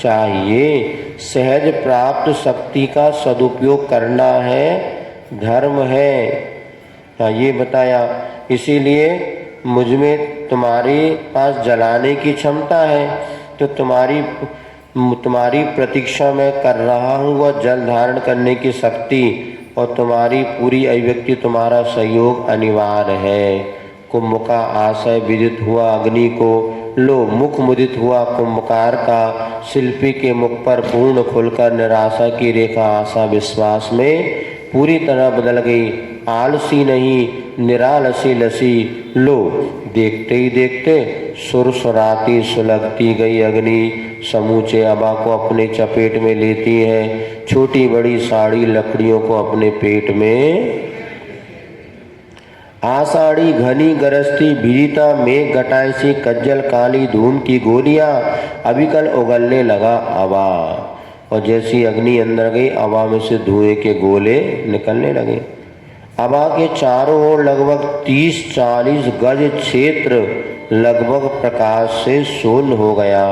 चाहिए। सहज प्राप्त शक्ति का सदुपयोग करना है, धर्म है। ये बताया। इसीलिए मुझ में तुम्हारे पास जलाने की क्षमता है, तो तुम्हारी प्रतीक्षा मैं कर रहा हूँ, वह जल धारण करने की शक्ति और तुम्हारी पूरी अभिव्यक्ति, तुम्हारा सहयोग अनिवार्य है। कुंभ का आशय विदित हुआ अग्नि को, लो मुख मुदित हुआ कुंभकार का। शिल्पी के मुख पर पूर्ण खुलकर निराशा की रेखा आशा विश्वास में पूरी तरह बदल गई। आलसी नहीं, निरालसी लसी, लो देखते ही देखते सुरसुराती सुलगती गई अग्नि समूचे अबा को अपने चपेट में लेती है। छोटी बड़ी साड़ी लकड़ियों को अपने पेट में। आषाढ़ी घनी गरजती भिजिता मेघ घटाई सी कज्जल काली धूम की गोलियां अभिकल उगलने लगा अबा। और जैसी अग्नि अंदर गई, अबा में से धुएं के गोले निकलने लगे। अबा के चारों ओर लगभग 30-40 गज क्षेत्र लगभग प्रकाश से शून्य हो गया।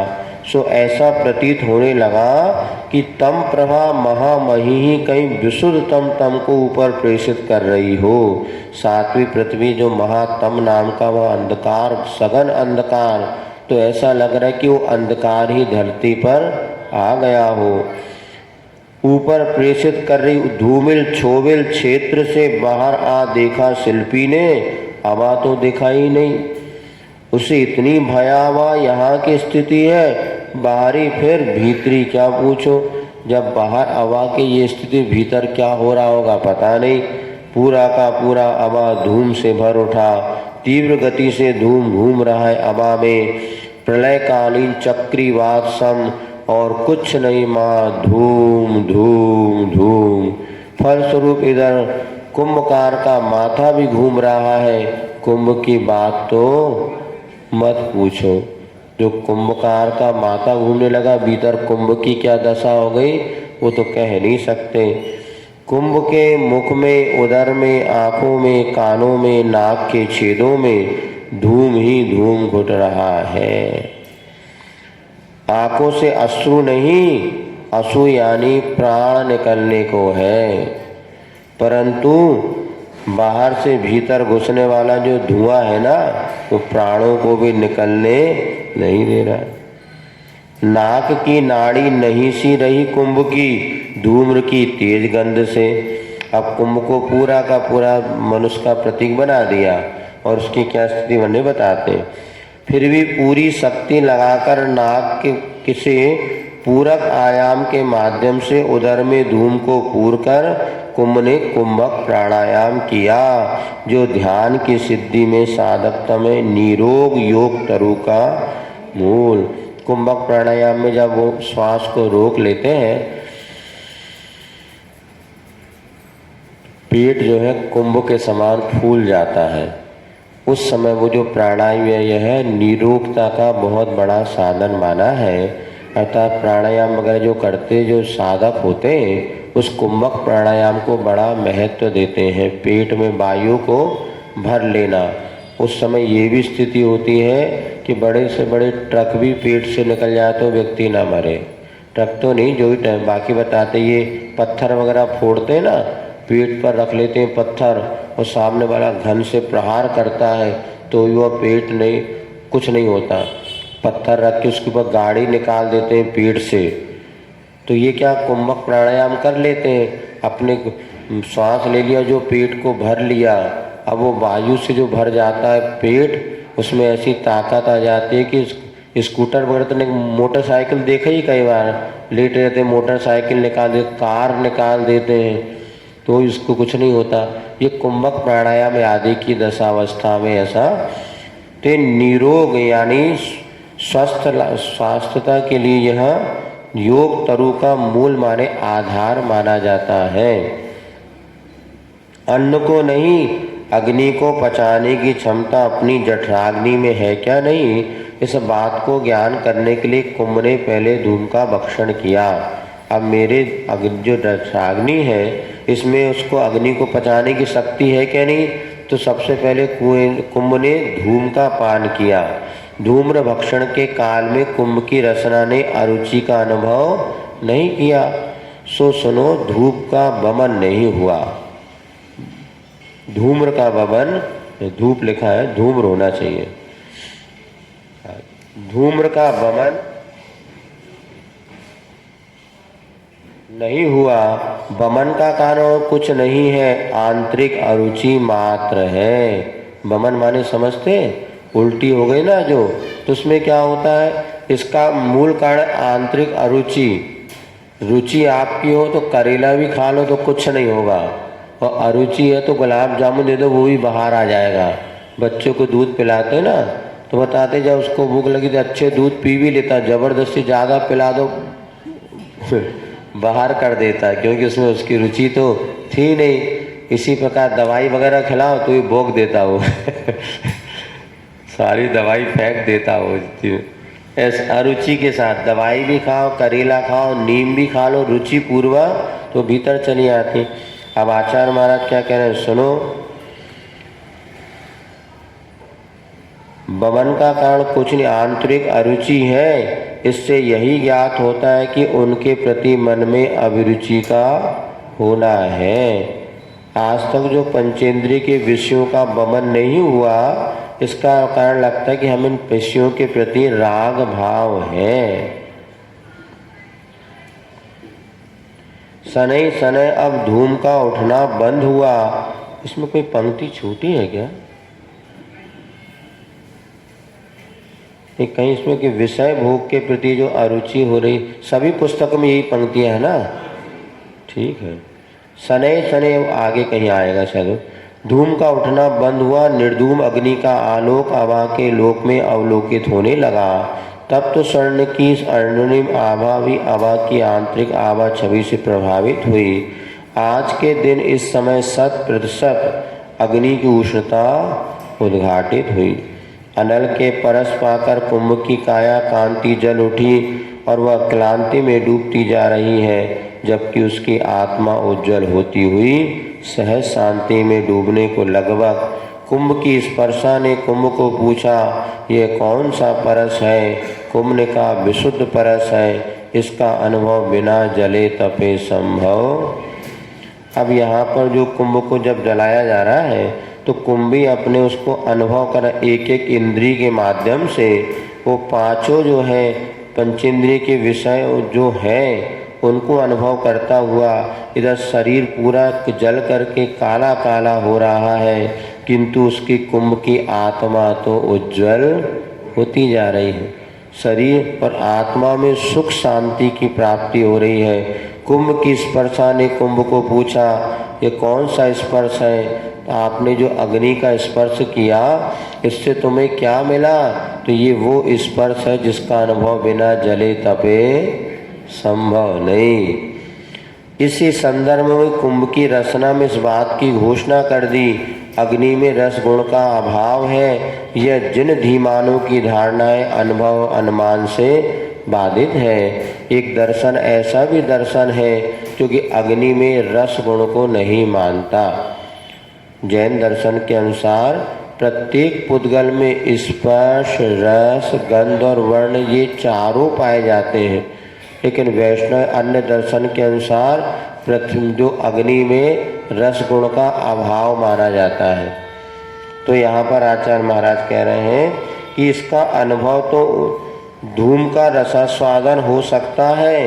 सो ऐसा प्रतीत होने लगा कि तम प्रभा महामही ही कहीं विशुद्ध तम को ऊपर प्रेषित कर रही हो। सातवीं पृथ्वी जो महातम नाम का वह अंधकार, सघन अंधकार, तो ऐसा लग रहा है कि वो अंधकार ही धरती पर आ गया हो। ऊपर प्रेषित कर रही धूमिल छोबिल क्षेत्र से बाहर आ देखा शिल्पी ने, अबा तो दिखाई नहीं। उसे इतनी भयावह यहाँ की स्थिति है, बाहरी फिर भीतरी क्या पूछो। जब बाहर अबा की ये स्थिति, भीतर क्या हो रहा होगा पता नहीं। पूरा का पूरा अबा धूम से भर उठा, तीव्र गति से धूम घूम रहा है अबा में, प्रलयकालीन चक्रीवात सम, और कुछ नहीं माँ, धूम धूम धूम। फलस्वरूप इधर कुंभकार का माथा भी घूम रहा है। कुंभ की बात तो मत पूछो, जो कुंभकार का माथा घूमने लगा, भीतर कुंभ की क्या दशा हो गई वो तो कह नहीं सकते। कुंभ के मुख में, उदर में, आँखों में, कानों में, नाक के छेदों में धूम ही धूम घुट रहा है। आँखों से अश्रु नहीं, अश्रु यानी प्राण निकलने को है, परंतु बाहर से भीतर घुसने वाला जो धुआं है ना, वो प्राणों को भी निकलने नहीं दे रहा। नाक की नाड़ी नहीं सी रही कुंभ की धूम्र की तेज गंध से। अब कुंभ को पूरा का पूरा मनुष्य का प्रतीक बना दिया और उसकी क्या स्थिति बने बताते हैं। फिर भी पूरी शक्ति लगाकर नाक के से पूरक आयाम के माध्यम से उदर में धूम को पूरकर कुंभ ने कुंभक प्राणायाम किया, जो ध्यान की सिद्धि में साधकता में निरोग योग तरु का मूल। कुंभक प्राणायाम में जब वो श्वास को रोक लेते हैं, पेट जो है कुंभ के समान फूल जाता है। उस समय वो जो प्राणायाम यह है निरोगता का बहुत बड़ा साधन माना है। अर्थात प्राणायाम वगैरह जो करते जो साधक होते हैं उस कुंभक प्राणायाम को बड़ा महत्व देते हैं। पेट में वायु को भर लेना। उस समय ये भी स्थिति होती है कि बड़े से बड़े ट्रक भी पेट से निकल जाए तो व्यक्ति ना मरे। ट्रक तो नहीं, जो भी बाकी बताते ये पत्थर वगैरह फोड़ते हैं ना, पेट पर रख लेते हैं पत्थर और सामने वाला घन से प्रहार करता है तो वह पेट नहीं, कुछ नहीं होता। पत्थर रख के उसके ऊपर गाड़ी निकाल देते हैं पेट से। तो ये क्या कुंभक प्राणायाम कर लेते हैं, अपने श्वास ले लिया जो पेट को भर लिया, अब वो वायु से जो भर जाता है पेट, उसमें ऐसी ताकत आ जाती है कि स्कूटर वगैरह तो मोटरसाइकिल देखा ही कई बार, लेटे रहते मोटरसाइकिल निकाल देते, कार निकाल देते हैं, तो इसको कुछ नहीं होता। ये कुंभक प्राणायाम आदि की दशावस्था में ऐसा तो निरोग यानी स्वास्थ्यता के लिए यह योग तरु का मूल माने आधार माना जाता है। अन्न को नहीं, अग्नि को पचाने की क्षमता अपनी जठराग्नि में है क्या नहीं, इस बात को ज्ञान करने के लिए कुंभ ने पहले धूम का भक्षण किया। अब मेरे जो जठराग्नि है इसमें उसको अग्नि को पचाने की शक्ति है क्या नहीं, तो सबसे पहले कुंभ ने धूम का पान किया। धूम्र भक्षण के काल में कुंभ की रचना ने अरुचि का अनुभव नहीं किया, सो सुनो धूप का वमन नहीं हुआ। धूम्र का वमन, धूप लिखा है, धूम्र होना चाहिए। धूम्र का वमन नहीं हुआ। वमन का कारण कुछ नहीं है, आंतरिक अरुचि मात्र है। वमन माने समझते, उल्टी हो गई ना जो, तो उसमें क्या होता है, इसका मूल कारण आंतरिक अरुचि। रुचि आपकी हो तो करेला भी खा लो तो कुछ नहीं होगा, और अरुचि है तो गुलाब जामुन दे दो वो भी बाहर आ जाएगा। बच्चों को दूध पिलाते ना तो बताते जब उसको भूख लगी तो अच्छे दूध पी भी लेता, ज़बरदस्ती ज़्यादा पिला दो बाहर कर देता है, क्योंकि उसमें उसकी रुचि तो थी नहीं। इसी प्रकार दवाई वगैरह खिलाओ तो ये भोग देता वो सारी दवाई फेंक देता वो। ऐसे अरुचि के साथ दवाई भी खाओ, करेला खाओ, नीम भी खा लो रुचि पूर्वक तो भीतर चली आती। अब आचार्य महाराज क्या कह रहे हैं सुनो। वमन का कारण कुछ नहीं, आंतरिक अरुचि है। इससे यही ज्ञात होता है कि उनके प्रति मन में अभिरुचि का होना है। आज तक जो पंचेंद्रिय के विषयों का वमन नहीं हुआ, इसका कारण लगता है कि हम इन विषयों के प्रति राग भाव है। शनै शनै अब धूम का उठना बंद हुआ। इसमें कोई पंक्ति छूटी है क्या? कहीं इसमें कि विषय भोग के प्रति जो अरुचि हो रही, सभी पुस्तकों में यही पंक्तियां है ना, ठीक है। शनै शनै आगे कहीं आएगा शायद। धूम का उठना बंद हुआ, निर्धूम अग्नि का आलोक आभा के लोक में अवलोकित होने लगा। तब तो स्वर्ण की स्वर्णिम आभा भी आभा की आंतरिक आभा छवि से प्रभावित हुई। आज के दिन इस समय 100% अग्नि की उष्णता उद्घाटित हुई। अनल के परस पाकर कुंभ की काया कांति जल उठी और वह क्लांति में डूबती जा रही है, जबकि उसकी आत्मा उज्जवल होती हुई सहज शांति में डूबने को लगभग। कुंभ की स्पर्शा ने कुंभ को पूछा, यह कौन सा परस है? कुंभ ने कहा, विशुद्ध परस है, इसका अनुभव बिना जले तपे संभव। अब यहाँ पर जो कुंभ को जब जलाया जा रहा है तो कुंभी अपने उसको अनुभव कर, एक एक इंद्रिय के माध्यम से वो पांचों जो है पंचेंद्रिय के विषय जो है उनको अनुभव करता हुआ इधर शरीर पूरा जल करके काला काला हो रहा है, किंतु उसकी कुंभ की आत्मा तो उज्जवल होती जा रही है। शरीर और आत्मा में सुख शांति की प्राप्ति हो रही है। कुंभ की स्पर्शा ने कुंभ को पूछा, ये कौन सा स्पर्श है? तो आपने जो अग्नि का स्पर्श किया, इससे तुम्हें क्या मिला? तो ये वो स्पर्श है जिसका अनुभव बिना जले तपे संभव नहीं। इसी संदर्भ में कुंभ की रचना में इस बात की घोषणा कर दी, अग्नि में रस गुण का अभाव है। यह जिन धीमानों की धारणाएं अनुभव अनुमान से बाधित है। एक दर्शन ऐसा भी दर्शन है जो कि अग्नि में रस गुण को नहीं मानता। जैन दर्शन के अनुसार प्रत्येक पुद्गल में स्पर्श, रस, गंध और वर्ण ये चारों पाए जाते हैं। लेकिन वैष्णव अन्य दर्शन के अनुसार प्रथम जो अग्नि में रस गुण का अभाव माना जाता है। तो यहाँ पर आचार्य महाराज कह रहे हैं कि इसका अनुभव तो धूम का रसास्वादन हो सकता है,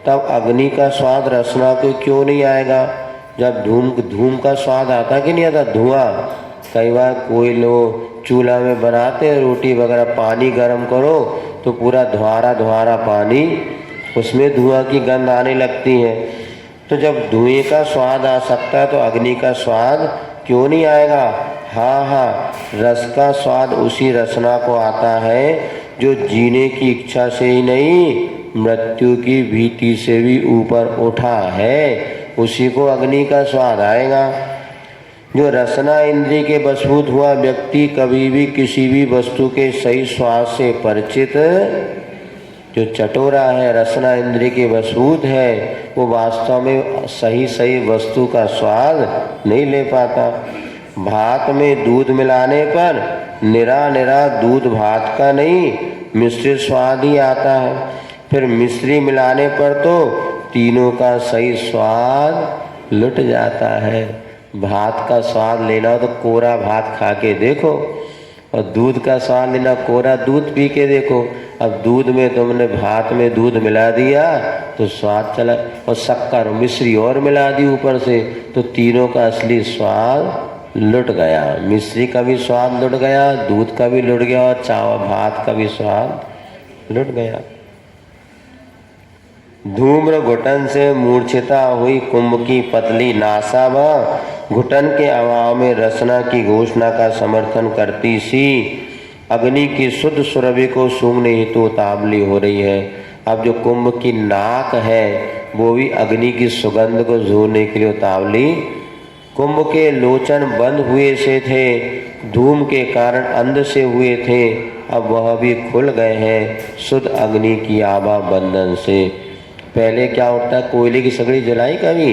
तब अग्नि का स्वाद रसना को क्यों नहीं आएगा? जब धूम का स्वाद आता कि नहीं आता? धुआं, कई बार कोई लोग चूल्हा में बनाते हैं रोटी वगैरह, पानी गर्म करो तो पूरा धुआरा पानी, उसमें धुआं की गंध आने लगती है। तो जब धुएं का स्वाद आ सकता है तो अग्नि का स्वाद क्यों नहीं आएगा? हाँ, रस का स्वाद उसी रसना को आता है जो जीने की इच्छा से ही नहीं, मृत्यु की भीति से भी ऊपर उठा है, उसी को अग्नि का स्वाद आएगा। जो रसना इंद्रिय के वशभूत हुआ व्यक्ति कभी भी किसी भी वस्तु के सही स्वाद से परिचित, जो चटोरा है, रसना इंद्रिय के वशभूत है, वो वास्तव में सही वस्तु का स्वाद नहीं ले पाता। भात में दूध मिलाने पर निरा दूध भात का नहीं, मिश्रित स्वाद ही आता है। फिर मिश्री मिलाने पर तो तीनों का सही स्वाद लुट जाता है। भात का स्वाद लेना हो तो कोरा भात खा के देखो, और दूध का स्वाद लेना कोरा दूध पी के देखो। अब दूध में तुमने भात में दूध मिला दिया तो स्वाद चला, और शक्कर मिश्री और मिला दी ऊपर से, तो तीनों का असली स्वाद लुट गया। मिश्री का भी स्वाद लुट गया, दूध का भी लुट गया, और चावल भात का भी स्वाद लुट गया। धूम्र घुटन से मूर्छिता हुई कुंभ की पतली नासाबा घुटन के अभाव में रसना की घोषणा का समर्थन करती सी अग्नि की शुद्ध सुरभि को सूंघने हेतु उतावली हो रही है। अब जो कुंभ की नाक है वो भी अग्नि की सुगंध को सूंघने के लिए उतावली। कुंभ के लोचन बंद हुए से थे, धूम के कारण अंध से हुए थे, अब वह भी खुल गए हैं शुद्ध अग्नि की आभा बंधन से। पहले क्या उठता है? कोयले की सगड़ी जलाई कभी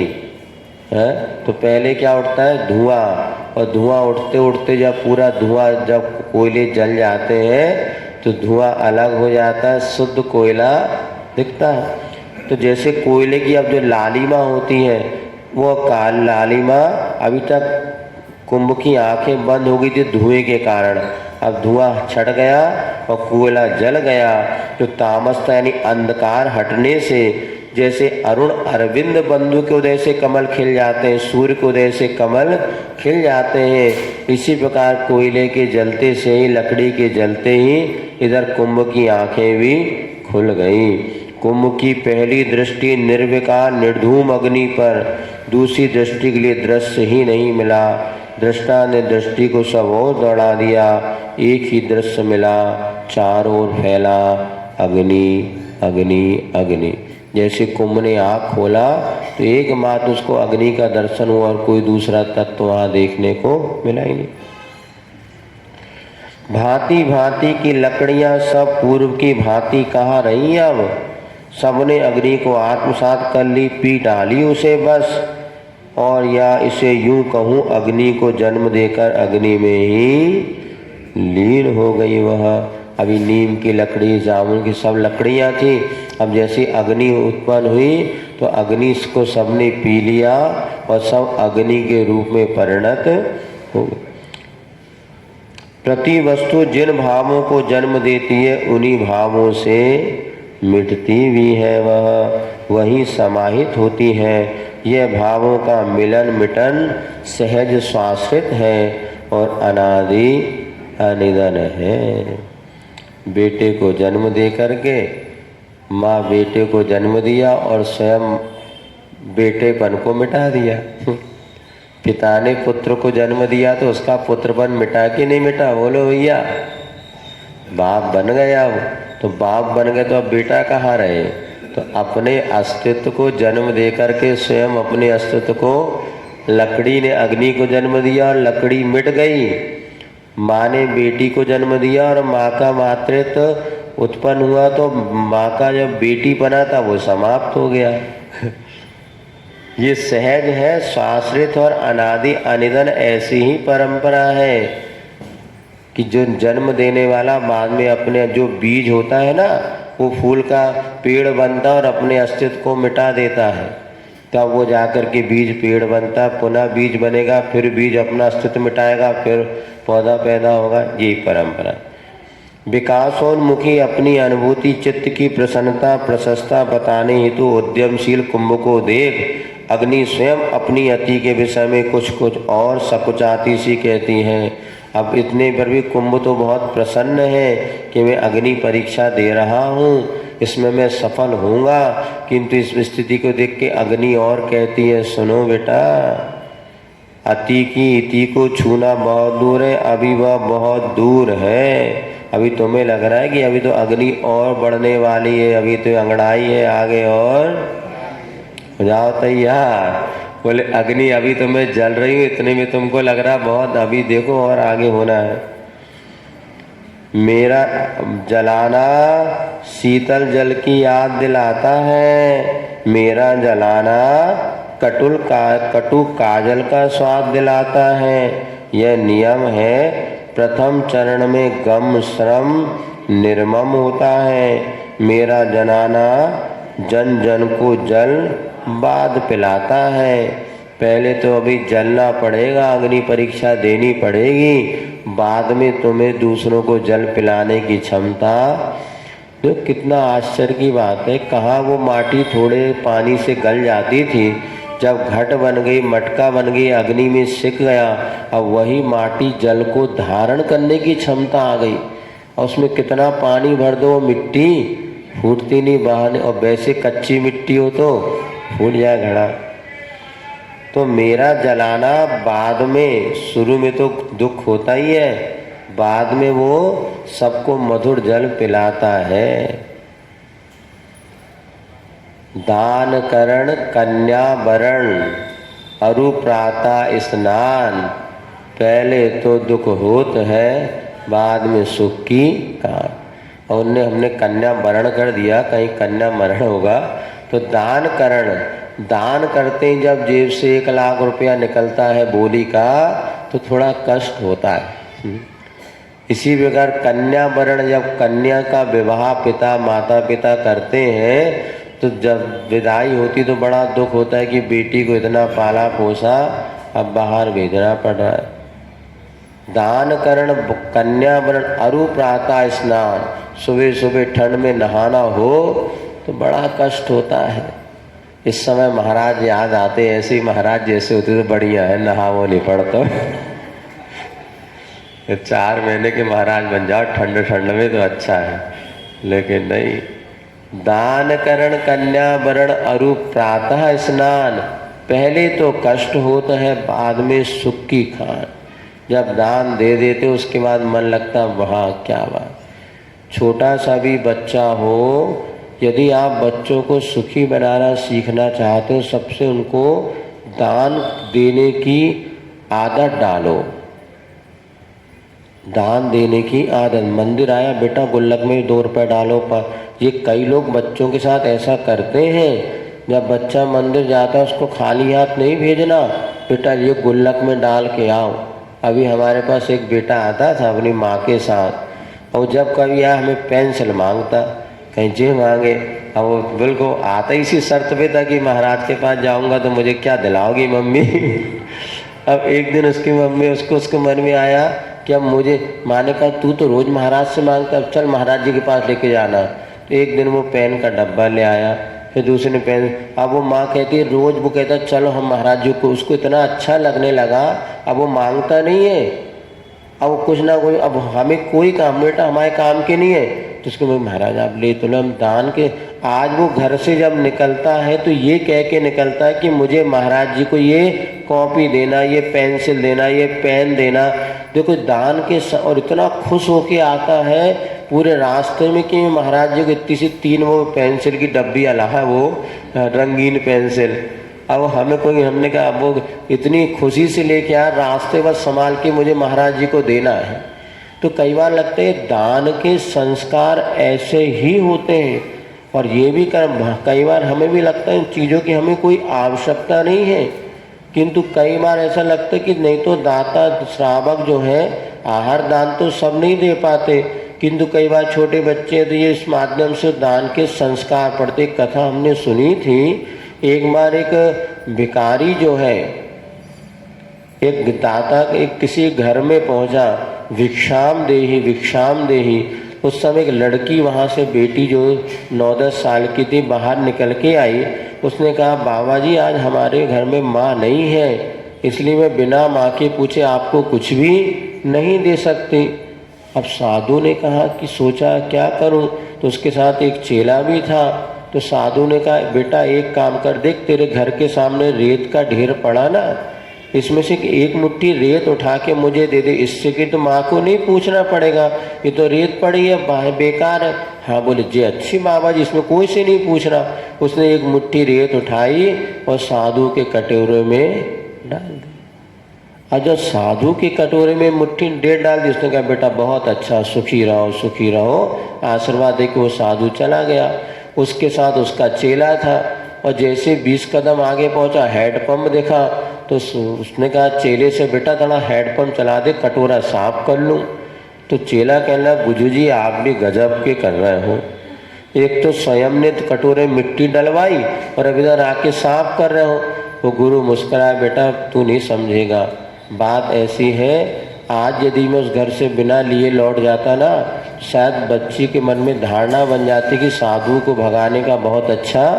है तो पहले क्या उठता है? धुआं, और धुआं उठते उठते जब पूरा धुआं, जब कोयले जल जाते हैं तो धुआं अलग हो जाता है, शुद्ध कोयला दिखता है। तो जैसे कोयले की अब जो लालिमा होती है वो काल लालिमा, अभी तक कुंभ की आंखें बंद हो गई थी धुएं के कारण, अब धुआं छट गया और कोयला जल गया। जो तामस यानी अंधकार हटने से, जैसे अरुण अरविंद बंधु के उदय से कमल खिल जाते हैं, सूर्य के उदय से कमल खिल जाते हैं, इसी प्रकार कोयले के जलते से ही, लकड़ी के जलते ही इधर कुंभ की आंखें भी खुल गईं। कुंभ की पहली दृष्टि निर्विकार निर्धूम अग्नि पर, दूसरी दृष्टि के लिए दृश्य ही नहीं मिला। दृष्टा ने दृष्टि को सब ओर दौड़ा दिया, एक ही दृश्य मिला, चारों ओर फैला अग्नि अग्नि अग्नि। जैसे कुंभ ने आँख खोला तो एकमात्र उसको अग्नि का दर्शन हुआ और कोई दूसरा तत्व वहाँ देखने को मिला ही नहीं। भांति भांति की लकड़ियाँ सब पूर्व की भांति कहाँ रही अब, सबने अग्नि को आत्मसात कर ली, पी डाली उसे बस। और या इसे यूं कहूँ, अग्नि को जन्म देकर अग्नि में ही लीन हो गई वह। अभी नीम की लकड़ी, जामुन की सब लकड़ियाँ थी, अब जैसे अग्नि उत्पन्न हुई तो अग्नि को सबने पी लिया और सब अग्नि के रूप में परिणत हो गई। प्रति वस्तु जिन भावों को जन्म देती है उन्हीं भावों से मिटती भी है, वह वहीं समाहित होती है। यह भावों का मिलन मिटन सहज शाश्वत है और अनादि अनिधन है। बेटे को जन्म दे करके माँ बेटे को जन्म दिया और स्वयं बेटेपन को मिटा दिया। पिता ने पुत्र को जन्म दिया तो उसका पुत्रपन मिटा कि नहीं मिटा? बोलो भैया। बाप बन गया वो, तो बाप बन गए तो अब बेटा कहाँ रहे? तो अपने अस्तित्व को जन्म दे करके स्वयं अपने अस्तित्व को, लकड़ी ने अग्नि को जन्म दिया और लकड़ी मिट गई। माँ ने बेटी को जन्म दिया और माँ का मातृत्व उत्पन्न हुआ तो माँ का जब बेटी बना था वो समाप्त हो गया। ये सहज है, शाश्वत और अनादि अनिधन ऐसी ही परंपरा है कि जो जन्म देने वाला बाद में अपने जो बीज होता है ना, वो फूल का पेड़ बनता और अपने अस्तित्व को मिटा देता है, तब वो जाकर के बीज पेड़ बनता, पुनः बीज बनेगा, फिर बीज अपना अस्तित्व मिटाएगा, फिर पौधा पैदा होगा। यही परंपरा। विकासोन्मुखी अपनी अनुभूति चित्त की प्रसन्नता प्रशस्ता बताने हेतु उद्यमशील कुंभ को देख अग्नि स्वयं अपनी अति के विषय में कुछ कुछ और सकुचाती सी कहती हैं। अब इतने पर भी कुंभ तो बहुत प्रसन्न है कि मैं अग्नि परीक्षा दे रहा हूँ, इसमें मैं सफल होऊंगा, किंतु इस स्थिति को देख के अग्नि और कहती है, सुनो बेटा, अति की इति को छूना बहुत दूर है, अभी वह बहुत दूर है। अभी तुम्हें लग रहा है कि अभी तो अग्नि और बढ़ने वाली है, अभी तो अंगड़ाई है, आगे और हो जाओ तैयार। बोले अग्नि अभी तो मैं जल रही हूँ, इतने में तुमको लग रहा बहुत, अभी देखो और आगे होना है। मेरा जलाना शीतल जल की याद दिलाता है, मेरा जलाना कटु काजल का स्वाद दिलाता है। यह नियम है, प्रथम चरण में गम श्रम निर्मम होता है, मेरा जनाना जन जन को जल बाद पिलाता है। पहले तो अभी जलना पड़ेगा, अग्नि परीक्षा देनी पड़ेगी, बाद में तुम्हें दूसरों को जल पिलाने की क्षमता। तो कितना आश्चर्य की बात है, कहाँ वो माटी थोड़े पानी से गल जाती थी, जब घट बन गई, मटका बन गई, अग्नि में सिक गया, अब वही माटी जल को धारण करने की क्षमता आ गई। और उसमें कितना पानी भर दो, मिट्टी फूटती नहीं बाहर, और वैसे कच्ची मिट्टी हो तो फूट जाए घड़ा। तो मेरा जलाना बाद में, शुरू में तो दुख होता ही है, बाद में वो सबको मधुर जल पिलाता है। दान करण कन्या वरण अरु प्रातः स्नान, पहले तो दुख होत है, बाद में सुख की कान। और हमने कन्या वरण कर दिया, कहीं कन्या मरण होगा। तो दान करण, दान करते हैं जब जेब से 1 लाख रुपया निकलता है बोली का, तो थोड़ा कष्ट होता है। इसी प्रकार कन्या वरण, जब कन्या का विवाह पिता माता पिता करते हैं, तो जब विदाई होती तो बड़ा दुख होता है कि बेटी को इतना पाला पोसा अब बाहर भेजना पड़ रहा है। दान करण कन्या वरण अरु प्रातः स्नान, सुबह सुबह ठंड में नहाना हो तो बड़ा कष्ट होता है। इस समय महाराज याद आते, ऐसे ही महाराज जैसे होते तो बढ़िया है, नहावो नहीं पड़ता। 4 महीने के महाराज बन जाओ ठंड ठंड में तो अच्छा है, लेकिन नहीं। दान करण कन्या वरण अरु प्रातः स्नान, पहले तो कष्ट होता है, बाद में सुख की खान। जब दान दे देते उसके बाद मन लगता वहाँ क्या बात। छोटा सा भी बच्चा हो, यदि आप बच्चों को सुखी बनाना सीखना चाहते हो, सबसे उनको दान देने की आदत डालो। दान देने की आदत, मंदिर आया बेटा गुल्लक में 2 रुपये डालो, ये कई लोग बच्चों के साथ ऐसा करते हैं। जब बच्चा मंदिर जाता है उसको खाली हाथ नहीं भेजना, बेटा ये गुल्लक में डाल के आओ। अभी हमारे पास एक बेटा आता था अपनी माँ के साथ, और जब कभी आया हमें पेंसिल मांगता, कहीं जे मांगे, अब वो बिल्कुल आता ही इसी शर्त पे था कि महाराज के पास जाऊंगा तो मुझे क्या दिलाओगी मम्मी। अब एक दिन उसकी मम्मी उसके मन में आया कि अब मुझे, माँ ने कहा तू तो रोज़ महाराज से मांगता, अब चल महाराज जी के पास लेके जाना। तो एक दिन वो पेन का डब्बा ले आया, फिर दूसरे ने पेन। अब वो माँ कहती है रोज़, वो कहता चलो हम महाराज जी को, उसको इतना अच्छा लगने लगा, अब वो मांगता नहीं है, अब कुछ ना कोई, अब हमें कोई काम बेटा हमारे काम के नहीं है, तो उसको मैं महाराज आप ले तो लो, हम दान के। आज वो घर से जब निकलता है तो ये कह के निकलता है कि मुझे महाराज जी को ये कॉपी देना, ये पेंसिल देना, ये पेन देना। देखो दान के और इतना खुश होके आता है पूरे रास्ते में कि महाराज जी को इतनी सी 3 वो पेंसिल की डब्बी अला है, वो रंगीन पेंसिल। अब हमें कोई, हमने कहा अब वो इतनी खुशी से लेके आया, रास्ते बस संभाल के मुझे महाराज जी को देना है। तो कई बार लगता है दान के संस्कार ऐसे ही होते हैं। और ये भी कई बार हमें भी लगता है इन चीज़ों की हमें कोई आवश्यकता नहीं है, किंतु कई बार ऐसा लगता है कि नहीं तो दाता श्रावक जो है आहार दान तो सब नहीं दे पाते, किंतु कई बार छोटे बच्चे तो ये इस माध्यम से दान के संस्कार पढ़ते। कथा हमने सुनी थी, एक बार एक भिखारी जो है एक दाता एक किसी घर में पहुंचा, भिक्षाम देही। उस समय एक लड़की वहाँ से बेटी जो 9-10 साल की थी बाहर निकल के आई। उसने कहा बाबा जी आज हमारे घर में माँ नहीं है, इसलिए मैं बिना माँ के पूछे आपको कुछ भी नहीं दे सकती। अब साधु ने कहा कि सोचा क्या करूं, तो उसके साथ एक चेला भी था। तो साधु ने कहा बेटा एक काम कर, देख तेरे घर के सामने रेत का ढेर पड़ा ना, इसमें से एक मुट्ठी रेत उठा के मुझे दे दे, इससे कि तो माँ को नहीं पूछना पड़ेगा, ये तो रेत पड़ी है बेकार है। हाँ बोले जी अच्छी बाबा जी, इसमें कोई से नहीं पूछना। उसने एक मुट्ठी रेत उठाई और साधु के कटोरे में डाल दी। और जब साधु के कटोरे में मुट्ठी डेढ़ डाल दी, उसने कहा बेटा बहुत अच्छा, सुखी रहो, आशीर्वाद दे के वो साधु चला गया। उसके साथ उसका चेला था, और जैसे 20 कदम आगे पहुंचा हैंडपंप देखा, तो उसने कहा चेले से बेटा थोड़ा हैंडपंप चला दे, कटोरा साफ कर लूँ। तो चेला कहने लगा गुजू जी आप भी गजब के कर रहे हो, एक तो स्वयं ने कटोरे मिट्टी डलवाई और अब इधर आके साफ कर रहे हो। वो गुरु मुस्कुराया बेटा तू नहीं समझेगा, बात ऐसी है, आज यदि मैं उस घर से बिना लिए लौट जाता ना, शायद बच्ची के मन में धारणा बन जाती कि साधु को भगाने का बहुत अच्छा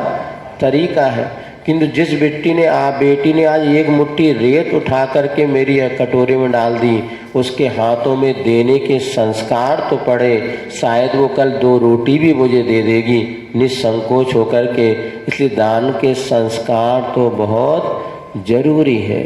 तरीका है। किंतु जिस बेटी ने आज एक मुट्ठी रेत उठा करके मेरी कटोरे में डाल दी, उसके हाथों में देने के संस्कार तो पड़े, शायद वो कल 2 रोटी भी मुझे दे देगी निसंकोच होकर के। इसलिए दान के संस्कार तो बहुत जरूरी है।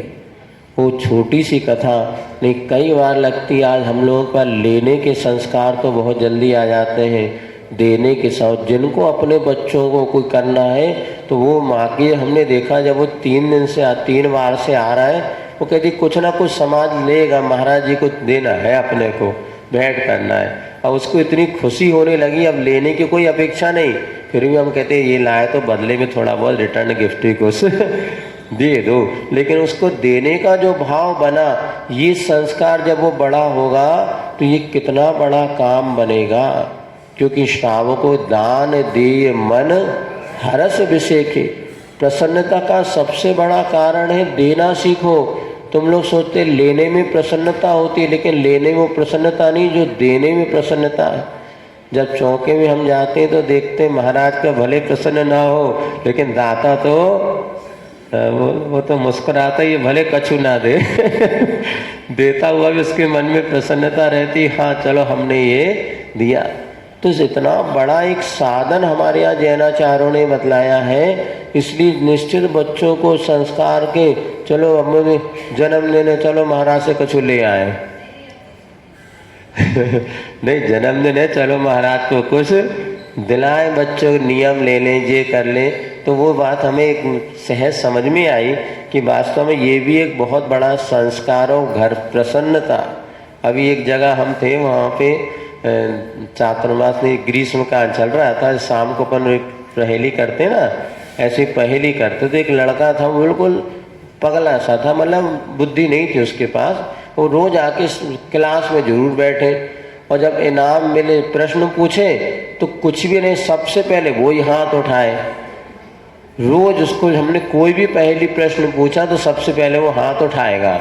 वो छोटी सी कथा नहीं, कई बार लगती आज हम लोगों पर लेने के संस्कार तो बहुत जल्दी आ जाते हैं, देने के साथ जिनको अपने बच्चों को कोई करना है तो वो माँ की, हमने देखा जब वो 3 बार से आ रहा है, वो कहती कुछ ना कुछ समाज लेगा, महाराज जी को देना है, अपने को भेंट करना है। अब उसको इतनी खुशी होने लगी, अब लेने की कोई अपेक्षा नहीं, फिर भी हम कहते हैं ये लाए तो बदले में थोड़ा बहुत रिटर्न गिफ्ट ही कुछ दे दो। लेकिन उसको देने का जो भाव बना, ये संस्कार जब वो बड़ा होगा तो ये कितना बड़ा काम बनेगा। क्योंकि श्रावको दान देय मन हरस विषेखे, प्रसन्नता का सबसे बड़ा कारण है देना सीखो। तुम लोग सोचते लेने में प्रसन्नता होती है, लेकिन लेने में प्रसन्नता नहीं, जो देने में प्रसन्नता है। जब चौके में हम जाते हैं तो देखते हैं महाराज का भले प्रसन्न ना हो, लेकिन दाता तो वो तो मुस्कुराता ही, भले कछु ना दे देता हुआ भी उसके मन में प्रसन्नता रहती, हाँ चलो हमने ये दिया। तो इतना बड़ा एक साधन हमारे यहाँ जैनाचार्यों ने बतलाया है। इसलिए निश्चित बच्चों को संस्कार के, चलो अब जन्म लेने चलो महाराज से कछु ले आए नहीं जन्मदिन है, चलो महाराज को कुछ दिलाएं, बच्चों नियम ले लें, ये कर लें। तो वो बात हमें एक सहज समझ में आई कि वास्तव में ये भी एक बहुत बड़ा संस्कार और घर प्रसन्नता। अभी एक जगह हम थे, वहाँ पे चातुर्मास में ग्रीष्म काल चल रहा था, शाम को अपन पहेली करते ना, ऐसी पहेली करते। तो एक लड़का था, बिल्कुल पगला सा था, मतलब बुद्धि नहीं थी उसके पास। वो रोज आके क्लास में जरूर बैठे, और जब इनाम मिले, प्रश्न पूछे तो कुछ भी नहीं, सबसे पहले वो ही हाथ उठाए। रोज उसको हमने कोई भी पहेली प्रश्न पूछा तो सबसे पहले वो हाथ उठाएगा,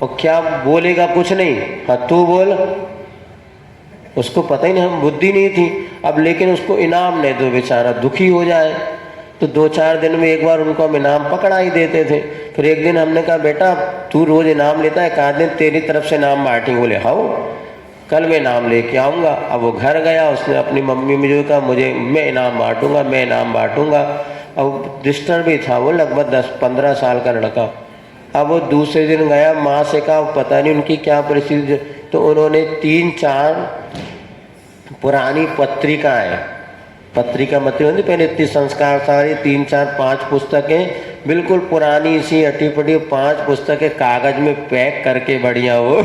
और क्या बोलेगा कुछ नहीं, हाँ तू बोल। उसको पता ही नहीं, हम बुद्धि नहीं थी। अब लेकिन उसको इनाम नहीं दो, बेचारा दुखी हो जाए। तो 2-4 दिन में एक बार उनको हम इनाम पकड़ा ही देते थे। फिर एक दिन हमने कहा बेटा तू रोज इनाम लेता है, एक आध दिन तेरी तरफ से इनाम बांटेंगे। बोले हाँ कल मैं इनाम लेके आऊँगा। अब वो घर गया, उसने अपनी मम्मी में जो कहा मुझे मैं इनाम बांटूंगा, मैं इनाम बांटूंगा। अब डिस्टर्ब भी था वो, लगभग 10-15 साल का लड़का। अब वो दूसरे दिन गया, माँ से कहा पता नहीं उनकी क्या परिस्थिति, तो उन्होंने 3-4 पुरानी पत्रिकाएं, पत्रिका मतलब होती पहले इतनी संस्कार सारी 3-4-5 पुस्तकें बिल्कुल पुरानी सी अटी पटी 5 पुस्तकें कागज में पैक करके बढ़िया वो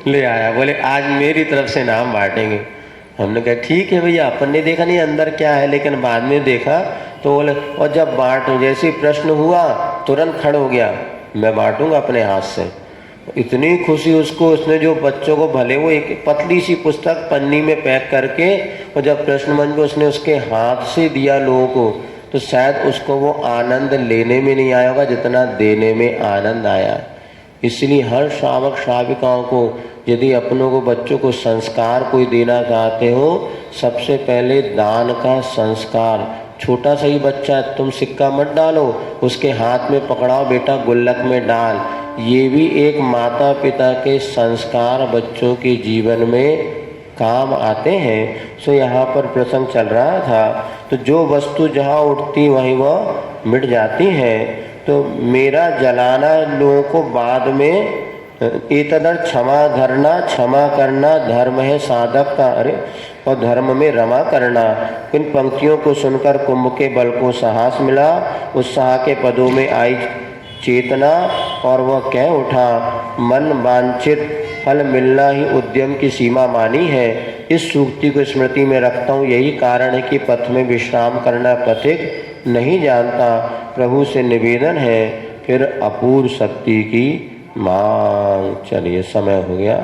ले आया। बोले आज मेरी तरफ से इनाम बांटेंगे। हमने कहा ठीक है भैया, अपन ने देखा नहीं अंदर क्या है, लेकिन बाद में देखा तो बोले, और जब बांट जैसे प्रश्न हुआ तुरंत खड़ा हो गया, मैं बांटूंगा अपने हाथ से। इतनी खुशी उसको, उसने जो बच्चों को भले वो एक पतली सी पुस्तक पन्नी में पैक करके और जब प्रश्न मंच में उसने उसके हाथ से दिया लोगों को, तो शायद उसको वो आनंद लेने में नहीं आया होगा जितना देने में आनंद आया। इसलिए हर श्रावक श्राविकाओं को यदि अपनों को बच्चों को संस्कार कोई देना चाहते हो, सबसे पहले दान का संस्कार। छोटा सा ही बच्चा है, तुम सिक्का मत डालो, उसके हाथ में पकड़ाओ, बेटा गुल्लक में डाल। ये भी एक माता पिता के संस्कार बच्चों के जीवन में काम आते हैं। सो यहाँ पर प्रसंग चल रहा था, तो जो वस्तु जहाँ उठती वहीं वह मिट जाती है। तो मेरा जलाना लोगों को बाद में एतदर क्षमा धरना, क्षमा करना धर्म है साधक का, अरे और धर्म में रमा करना। इन पंक्तियों को सुनकर कुंभ के बल को साहस मिला, उत्साह के पदों में आई चेतना और वह कह उठा, मन वांछित फल मिलना ही उद्यम की सीमा मानी है। इस सूक्ति को स्मृति में रखता हूँ, यही कारण है कि पथ में विश्राम करना पथिक नहीं जानता। प्रभु से निवेदन है फिर अपूर्व शक्ति की मांग। चलिए समय हो गया।